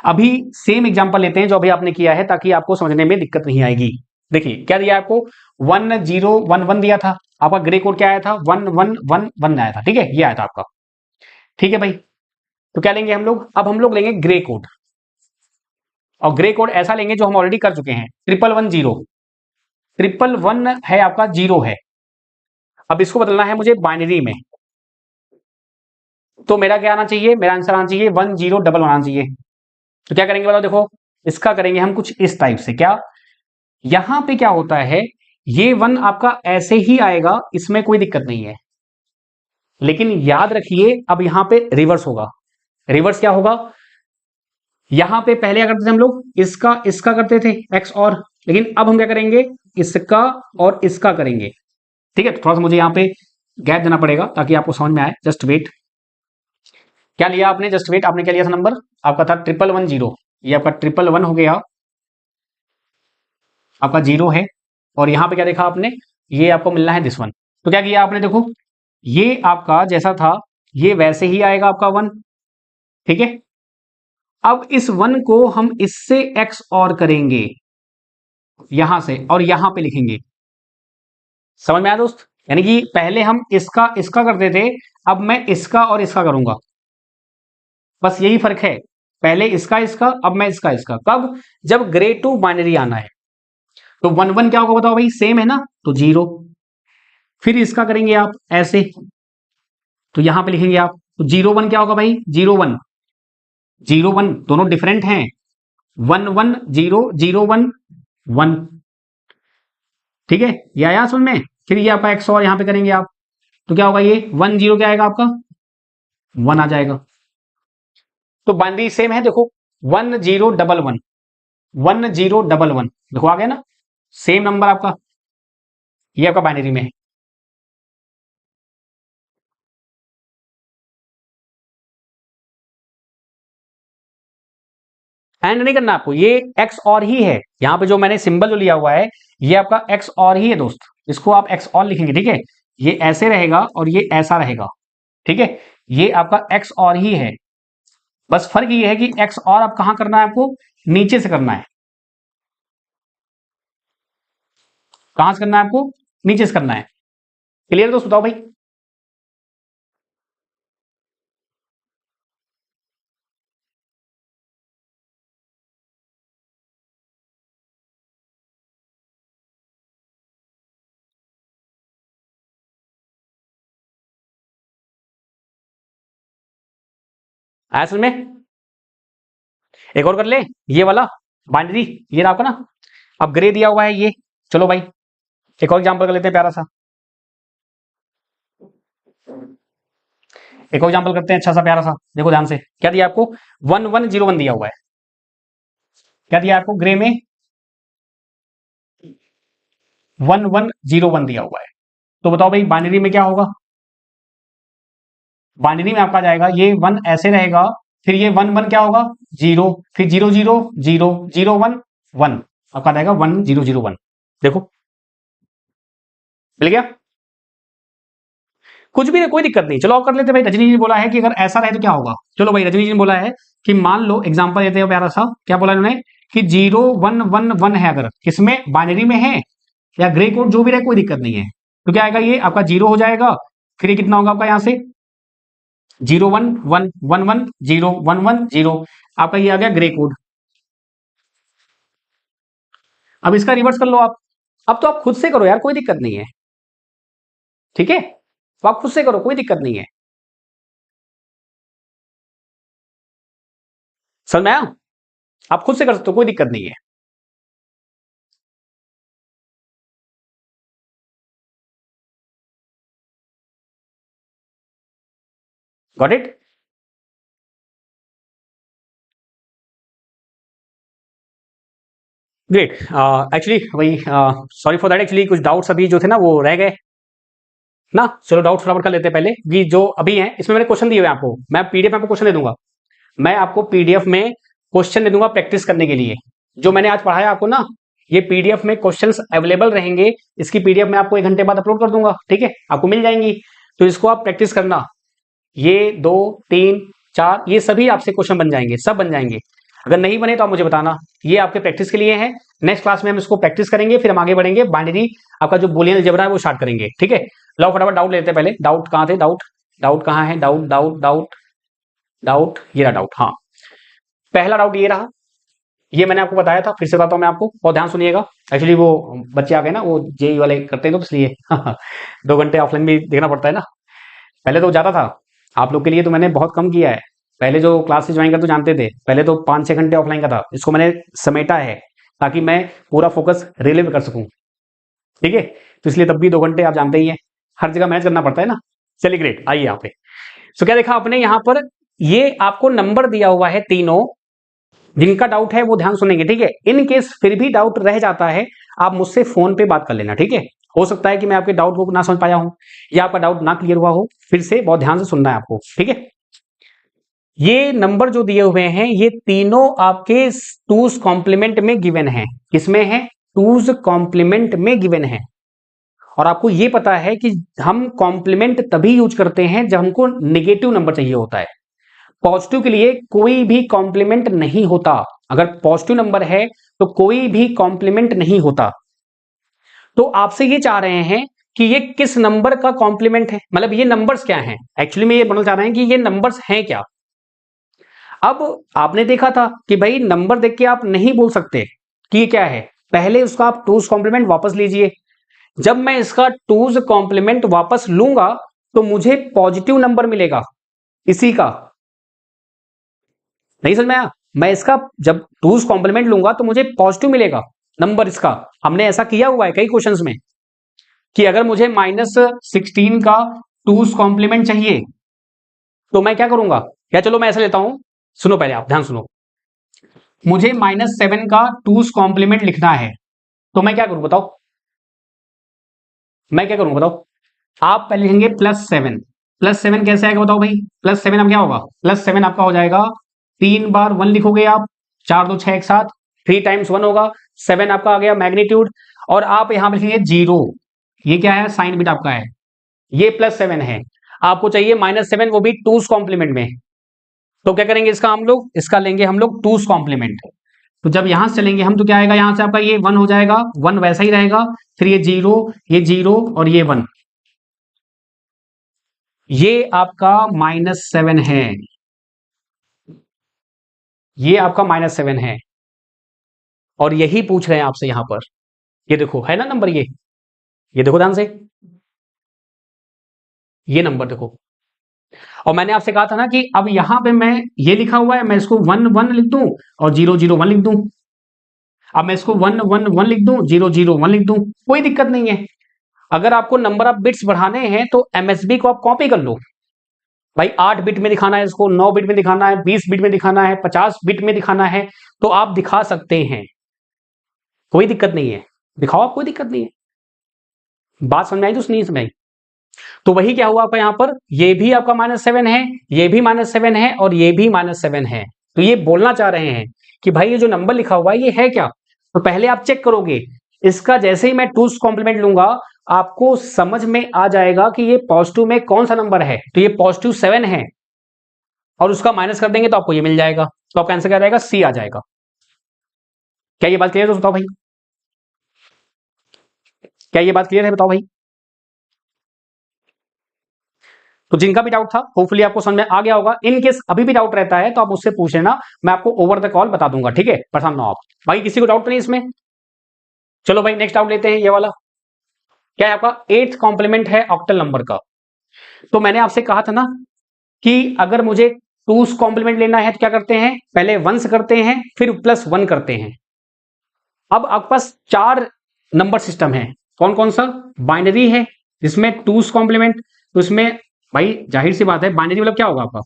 अभी सेम एग्जांपल लेते हैं जो अभी आपने किया है, ताकि आपको समझने में दिक्कत नहीं आएगी। देखिए क्या दिया आपको, 1 0 1 1 दिया था, आपका ग्रे कोड क्या आया था, 1 1 1 1 आया था, ठीक है, ये आया था आपका, ठीक है भाई। तो क्या लेंगे हम लोग, अब हम लोग लेंगे ग्रे कोड, और ग्रे कोड ऐसा लेंगे जो हम ऑलरेडी कर चुके हैं, 1 1 1 0, 1 1 1 है आपका, 0 है। अब इसको बदलना है मुझे बाइनरी में, तो मेरा क्या आना चाहिए, मेरा आंसर आना चाहिए 1 0 1 आना चाहिए। तो क्या करेंगे बताओ, देखो इसका करेंगे हम कुछ इस टाइप से, क्या, यहां पे क्या होता है, ये 1 आपका ऐसे ही आएगा, इसमें कोई दिक्कत नहीं है, लेकिन याद रखिए अब यहां पे रिवर्स होगा। रिवर्स क्या होगा, यहां पे पहले क्या करते थे हम लोग, इसका इसका करते थे एक्स और, लेकिन अब हम क्या करेंगे, इसका और इसका करेंगे, ठीक है। तो थोड़ा सा मुझे यहां पे गैप देना पड़ेगा ताकि आपको समझ में आए, जस्ट वेट। क्या लिया आपने, जस्ट वेट, आपने क्या लिया था नंबर, आपका था 1 1 1 0, ये आपका 1 1 1 हो गया, आपका 0 है, और यहां पे क्या देखा आपने, ये आपको मिलना है दिस वन। तो क्या किया आपने, देखो ये आपका जैसा था ये वैसे ही आएगा आपका 1, ठीक है। अब इस 1 को हम इससे एक्स और करेंगे, यहां से, और यहां पे लिखेंगे, समझ में आया दोस्त, यानी कि पहले हम इसका इसका करते थे, अब मैं इसका और इसका करूंगा, बस यही फर्क है, पहले इसका इसका, अब मैं इसका इसका, कब, जब ग्रे टू बाइनरी आना है। तो 1 1 क्या होगा बताओ भाई, सेम है ना, तो 0, फिर इसका करेंगे आप ऐसे, तो यहां पे लिखेंगे आप, तो 0 1 क्या होगा भाई, 0 1 0 1 दोनों डिफरेंट हैं, 1 1 0 0 1 1, ठीक है, ये आया समझ में। फिर ये आपका एक्स और यहां पे करेंगे आप, तो क्या होगा, ये 1 0 क्या आएगा आपका, 1 आ जाएगा। तो बाइनरी सेम है, देखो 1 0 1 1 1 0 1 1, देखो आ गया ना, सेम नंबर आपका, ये आपका बाइनरी में है। एंड नहीं करना आपको, ये एक्स और ही है, यहां पे जो मैंने सिंबल जो लिया हुआ है ये आपका एक्स और ही है दोस्त, इसको आप एक्स और लिखेंगे, ठीक है, ये ऐसे रहेगा और ये ऐसा रहेगा, ठीक है, ये आपका एक्स और ही है। बस फर्क ये है कि एक्स और आप कहां करना है आपको, नीचे से करना है, कहां से करना है आपको, नीचे से करना है। क्लियर दोस्त, बताओ भाई। आया समझ में, एक और कर ले, ये वाला बाइनरी, ये रहा आपका ना, अब ग्रे दिया हुआ है ये, चलो भाई एक और एग्जांपल कर लेते हैं प्यारा सा, एक और एग्जांपल करते हैं अच्छा सा प्यारा सा, देखो ध्यान से, क्या दिया आपको, 1 1 0 1 दिया हुआ है, क्या दिया आपको ग्रे में, 1 1 0 1 दिया हुआ है। तो बताओ भाई बाइनरी में क्या होगा, बाइनरी में आपका जाएगा ये 1 ऐसे रहेगा, फिर ये 1 1 क्या होगा, 0, फिर 0 0 0 0 1 1, आपका जाएगा 1 0 0 1, देखो मिल गया? कुछ भी नहीं, कोई दिक्कत नहीं। चलो और कर लेते भाई। रजनी जी ने बोला है कि अगर ऐसा रहे तो क्या होगा। चलो भाई, रजनी जी ने बोला है कि मान लो एग्जांपल देते हैं प्यारा सा, क्या बोला इन्होंने कि 0 1 1 1 है, अगर किसमें बाइनरी में है या ग्रे कोड जो भी रहे कोई दिक्कत नहीं है, तो क्या आएगा, ये आपका 0 हो जाएगा। फिर ये कितना होगा आपका यहां से 0 1 1 1 1 0 1 1 0, आपका ये आ गया ग्रे कोड। अब इसका रिवर्स कर लो आप। अब तो आप खुद से करो यार, कोई दिक्कत नहीं है, ठीक है, तो आप खुद से करो, कोई दिक्कत नहीं है। समझ में आया? आप खुद से कर सकते हो, कोई दिक्कत नहीं है। Got it? ग्रेट। एक्चुअली वही, सॉरी फॉर दैट, एक्चुअली कुछ डाउट्स अभी जो थे ना वो रह गए ना। चलो डाउट्स फटाफट कर लेते हैं पहले, कि जो अभी है इसमें मैंने क्वेश्चन दिए हुए हैं आपको, मैं पीडीएफ में आपको क्वेश्चन दे दूंगा। मैं आपको पीडीएफ में क्वेश्चन दे दूंगा प्रैक्टिस करने के लिए। जो मैंने आज पढ़ाया आपको ना, ये पीडीएफ में क्वेश्चंस अवेलेबल रहेंगे। इसकी पीडीएफ मैं आपको 1 घंटे बाद अपलोड कर दूंगा, ठीक है, आपको मिल जाएंगी। तो इसको आप प्रैक्टिस करना। ये 2 3 4 ये सभी आपसे क्वेश्चन बन जाएंगे, सब बन जाएंगे। अगर नहीं बने तो आप मुझे बताना। ये आपके प्रैक्टिस के लिए है। नेक्स्ट क्लास में हम इसको प्रैक्टिस करेंगे, फिर हम आगे बढ़ेंगे, बाइनरी आपका जो बूलियन अलजेब्रा है वो स्टार्ट करेंगे, ठीक है। लो फटाफट डाउट लेते हैं पहले। डाउट कहाँ थे? डाउट, डाउट कहाँ है? डाउट डाउट डाउट डाउट, ये रहा डाउट। हाँ, पहला डाउट ये रहा, ये मैंने आपको बताया था, फिर से बताता हूँ मैं आपको, बहुत ध्यान सुनिएगा। एक्चुअली वो बच्चे आ गए ना, वो जेई वाले करते हैं तो इसलिए 2 घंटे ऑफलाइन भी देखना पड़ता है ना। पहले तो जाता था, आप लोग के लिए तो मैंने बहुत कम किया है। पहले जो क्लासेस ज्वाइन करते जानते थे, पहले तो 5 6 घंटे ऑफलाइन का था, इसको मैंने समेटा है ताकि मैं पूरा फोकस रिले में कर सकूं, ठीक है। तो इसलिए तब भी 2 घंटे आप जानते ही हैं, हर जगह मैनेज करना पड़ता है ना। चलिए ग्रेट, आइए यहाँ पे। सो क्या देखा आपने यहाँ पर, ये आपको नंबर दिया हुआ है तीनों। जिनका डाउट है वो ध्यान सुनेंगे, ठीक है। इन केस फिर भी डाउट रह जाता है, आप मुझसे फोन पे बात कर लेना, ठीक है। हो सकता है कि मैं आपके डाउट को ना समझ पाया हूं, या आपका डाउट ना क्लियर हुआ हो, फिर से बहुत ध्यान से सुनना है आपको, ठीक है। ये नंबर जो दिए हुए हैं ये तीनों आपके टूज कॉम्प्लीमेंट में गिवन है। किसमें है? टूज कॉम्प्लीमेंट में गिवन है। और आपको ये पता है कि हम कॉम्प्लीमेंट तभी यूज करते हैं जब हमको नेगेटिव नंबर चाहिए होता है। पॉजिटिव के लिए कोई भी कॉम्प्लीमेंट नहीं होता। अगर पॉजिटिव नंबर है तो कोई भी कॉम्प्लीमेंट नहीं होता। तो आपसे ये चाह रहे हैं कि ये किस नंबर का कॉम्प्लीमेंट है, मतलब ये नंबर्स क्या हैं। एक्चुअली में ये बनना चाह रहे हैं कि ये नंबर्स हैं क्या। अब आपने देखा था कि भाई नंबर देख के आप नहीं बोल सकते कि ये क्या है, पहले उसका आप टूज कॉम्प्लीमेंट वापस लीजिए। जब मैं इसका टूज कॉम्प्लीमेंट वापस लूंगा तो मुझे पॉजिटिव नंबर मिलेगा इसी का। नहीं समझ में आया? मैं इसका जब टूज कॉम्प्लीमेंट लूंगा तो मुझे पॉजिटिव मिलेगा नंबर इसका। हमने ऐसा किया हुआ है कई क्वेश्चंस में कि अगर मुझे -16 का टूज कॉम्प्लीमेंट चाहिए तो मैं क्या करूंगा, या चलो मैं ऐसा लेता हूं, सुनो पहले आप ध्यान सुनो। मुझे -7 का टूज कॉम्प्लीमेंट लिखना है तो मैं क्या करूं बताओ, मैं क्या करूं बताओ। आप पहले लिखेंगे +7। +7 कैसे आएगा बताओ भाई। +7 अब क्या होगा, +7 आपका हो जाएगा 3 बार 1 लिखोगे आप, 4 2 6 एक साथ, 3 टाइम्स 1 होगा, 7 आपका आ गया मैग्नीट्यूड। और आप यहां पे लिखेंगे 0, ये क्या है, साइन बिट आपका है, ये +7 है। आपको चाहिए -7, वो भी टूज कॉम्प्लीमेंट में। तो क्या करेंगे इसका, हम लोग इसका लेंगे हम लोग टूज कॉम्प्लीमेंट। तो जब यहां से चलेंगे हम तो क्या आएगा, यहां से आपका ये 1 हो जाएगा, 1 वैसा ही रहेगा, फिर ये 0, ये 0 और ये 1, ये आपका -7 है, ये आपका -7 है। और यही पूछ रहे हैं आपसे यहां पर, ये देखो है ना नंबर, ये देखो ध्यान से, ये नंबर देखो। और मैंने आपसे कहा था ना कि अब यहां पे मैं ये लिखा हुआ है, मैं इसको 1 1 लिख दूं और 0 0 1 लिख दूं। अब मैं इसको 1 1 1 लिख दूं, 0 0 1 लिख दूं, कोई दिक्कत नहीं है। अगर आपको नंबर ऑफ बिट्स बढ़ाने हैं तो एमएसबी को आप कॉपी कर लो। भाई 8 बिट में दिखाना है इसको, 9 बिट में दिखाना है, 20 बिट में दिखाना है, 50 बिट में दिखाना है, तो आप दिखा सकते हैं, कोई दिक्कत नहीं है, दिखाओ आप, कोई दिक्कत नहीं है। बात समझ आई तो नहीं समझ आई? तो वही क्या हुआ आपका यहां पर, ये भी आपका -7 है, ये भी -7 है और ये भी -7 है। तो ये बोलना चाह रहे हैं कि भाई ये जो नंबर लिखा हुआ है ये है क्या। तो पहले आप चेक करोगे इसका जैसे ही मैं टूस कॉम्प्लीमेंट लूंगा आपको समझ में आ जाएगा कि ये पॉजिटिव में कौन सा नंबर है। तो ये पॉजिटिव 7 है और उसका माइनस कर देंगे तो आपको ये मिल जाएगा। तो आपका आंसर क्या रहेगा? सी आ जाएगा। क्या ये बात क्लियर है? तो बताओ भाई, क्या ये बात क्लियर है? बताओ भाई। तो जिनका भी डाउट था होपफुली आपको समझ में आ गया होगा। इन केस अभी भी डाउट रहता है तो आप मुझसे पूछ लेना, मैं आपको ओवर द कॉल बता दूंगा, ठीक है? परेशान ना हो आप। भाई किसी को डाउट तो नहीं इसमें? चलो भाई नेक्स्ट डाउट लेते हैं, ये वाला। क्या है आपका? 8th कॉम्प्लीमेंट है ऑक्टल नंबर का। तो मैंने आपसे कहा था ना कि अगर मुझे 2's कॉम्प्लीमेंट लेना है तो क्या करते हैं? पहले 1s करते हैं फिर +1 करते हैं। अब आपके पास 4 नंबर सिस्टम है। कौन कौन सा? बाइनरी है जिसमें 2's कॉम्प्लीमेंट, तो इसमें भाई जाहिर सी बात है बाइनरी मतलब क्या होगा आपका?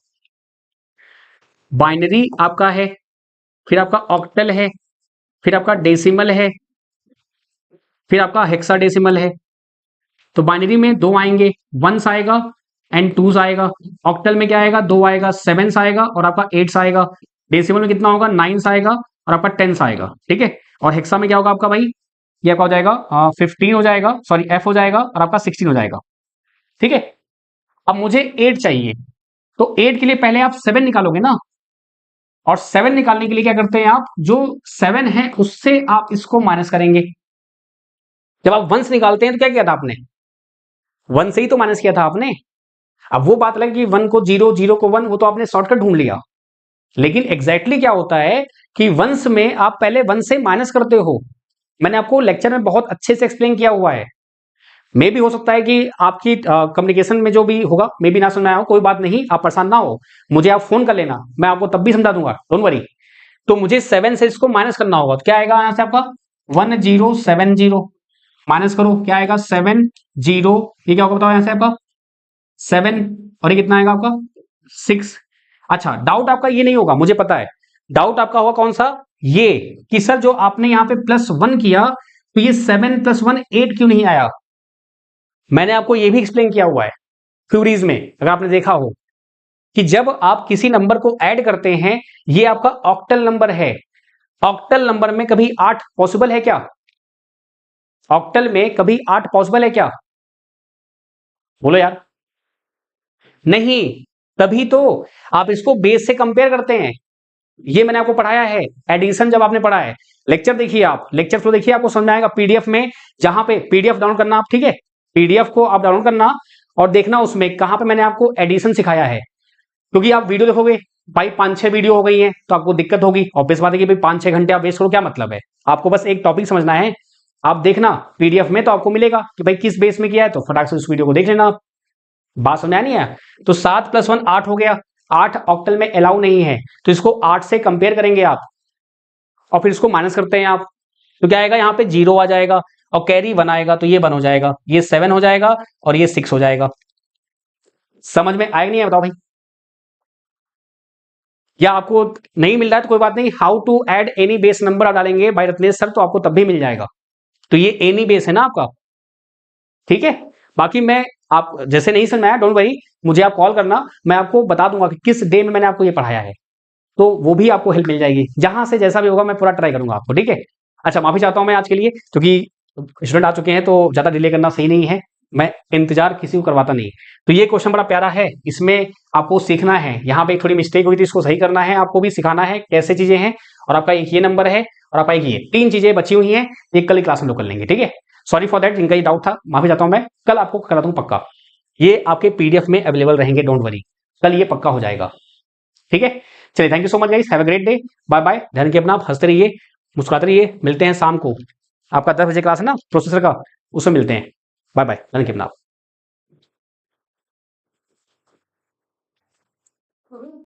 बाइनरी आपका है, फिर आपका ऑक्टल है, फिर आपका डेसिमल है, फिर आपका हेक्साडेसिमल है। तो बाइनरी में 2 आएंगे, 1s आएगा एंड 2s आएगा। ऑक्टल में क्या आएगा? 2 आएगा, 7s आएगा और आपका 8s आएगा। डेसिमल में कितना होगा? 9s आएगा और आपका 10s आएगा, ठीक है? और हेक्सा में क्या होगा आपका भाई? ये आपका हो जाएगा 15 हो जाएगा, सॉरी F हो जाएगा और आपका 16 हो जाएगा, ठीक है? अब मुझे 8 चाहिए, तो 8 के लिए पहले आप 7 निकालोगे ना, और 7 निकालने के लिए क्या करते हैं आप? जो 7 है उससे आप इसको माइनस करेंगे। जब आप 1s निकालते हैं तो क्या किया था आपने? 1 से ही तो माइनस किया था आपने। अब वो बात अलग कि 1 को 0, 0 को 1, वो तो आपने शॉर्टकट ढूंढ लिया। लेकिन एग्जैक्टली क्या होता है कि 1s में आप पहले 1 से माइनस करते हो। मैंने आपको लेक्चर में बहुत अच्छे से एक्सप्लेन किया हुआ है। मे भी हो सकता है कि आपकी कम्युनिकेशन में जो भी होगा मे भी ना समझ में आया हो, कोई बात नहीं, आप परेशान ना हो, मुझे आप फोन कर लेना, मैं आपको तब भी समझा दूंगा, डोंट वरी। तो मुझे 7 से इसको माइनस करना होगा, तो क्या आएगा यहां से आपका? 1070 माइनस करो, क्या आएगा? 70। ये क्या होगा बताओ यहां से आपका? 7 और ये कितना आएगा आपका? 6। अच्छा, डाउट आपका ये नहीं होगा, मुझे पता है। डाउट आपका होगा कौन सा? ये कि सर जो आपने यहां पे +1 किया तो ये 7 + 1 8 क्यों नहीं आया? मैंने आपको ये भी एक्सप्लेन किया हुआ है क्यूरीज में, अगर आपने देखा हो, कि जब आप किसी नंबर को ऐड करते हैं, ये आपका ऑक्टल नंबर है। ऑक्टल नंबर में कभी 8 पॉसिबल है क्या? ऑक्टल में कभी 8 पॉसिबल है क्या? बोलो यार। नहीं, तभी तो आप इसको बेस से कंपेयर करते हैं। ये मैंने आपको पढ़ाया है, एडिशन जब आपने पढ़ा है। लेक्चर देखिए आप, लेक्चर फ्लो देखिए, आपको समझ में आएगा। पीडीएफ में, जहां पे पीडीएफ डाउनलोड करना आप, ठीक है? पीडीएफ को आप डाउनलोड करना और देखना उसमें कहां पे मैंने आपको एडिशन सिखाया है। क्योंकि आप वीडियो देखोगे भाई 5-6 वीडियो हो गई हैं तो आपको दिक्कत होगी। ऑब्वियस बात है कि भाई 5-6 घंटे आप वेस्ट करो, क्या मतलब है? आपको बस एक टॉपिक समझना है। आप देखना पीडीएफ में तो आपको मिलेगा कि भाई किस बेस में किया है, तो फटाक से उस वीडियो को देख लेना आप। बात समझ नहीं है? तो 7 + 1 8 हो गया। 8 ऑक्टल में अलाउ नहीं है, तो इसको 8 से कंपेयर करेंगे आप और फिर इसको माइनस करते हैं आप, तो क्या आएगा? यहाँ पे 0 आ जाएगा और कैरी 1 आएगा, तो ये 1 हो जाएगा, ये 7 हो जाएगा और ये 6 हो जाएगा। समझ में आएगा नहीं है? बताओ भाई। या आपको नहीं मिल रहा है तो कोई बात नहीं, how to add any base number आप डालेंगे बाय रत्नेश सर, तो आपको तब भी मिल जाएगा। तो ये एनी बेस है ना आपका, ठीक है? बाकी मैं, आप जैसे नहीं समझ में आया डोंट वरी, मुझे आप कॉल करना, मैं आपको बता दूंगा कि किस डे में मैंने आपको ये पढ़ाया है, तो वो भी आपको हेल्प मिल जाएगी। जहां से जैसा भी होगा मैं पूरा ट्राई करूंगा आपको, ठीक है? अच्छा, माफी चाहता हूं मैं आज के लिए, क्योंकि स्टूडेंट आ चुके हैं तो ज्यादा डिले करना सही नहीं है, मैं इंतजार किसी को करवाता नहीं। तो ये क्वेश्चन बड़ा प्यारा है, इसमें आपको सीखना है। यहाँ पे थोड़ी मिस्टेक हुई थी, इसको सही करना है, आपको भी सिखाना है कैसे चीजें हैं। और आपका एक ये नंबर है और आपका एक ये, 3 चीजें बची हुई हैं, एक कल की क्लास में लोग कर लेंगे, ठीक है? सॉरी फॉर दैट, जिनका ये डाउट था माफी चाहता हूं मैं, कल आपको कराता हूं पक्का। ये आपके पीडीएफ में अवेलेबल रहेंगे, डोंट वरी, कल ये पक्का हो जाएगा, ठीक है? चलिए, thank you so much guys, have a great day, bye bye. ध्यान रखिए अपना, हंसते रहिए, मुस्कुराते रहिए। मिलते हैं शाम को, आपका 10 बजे क्लास है ना प्रोसेसर का, उसमें मिलते हैं। बाय बाय, ध्यान रखिए अपना।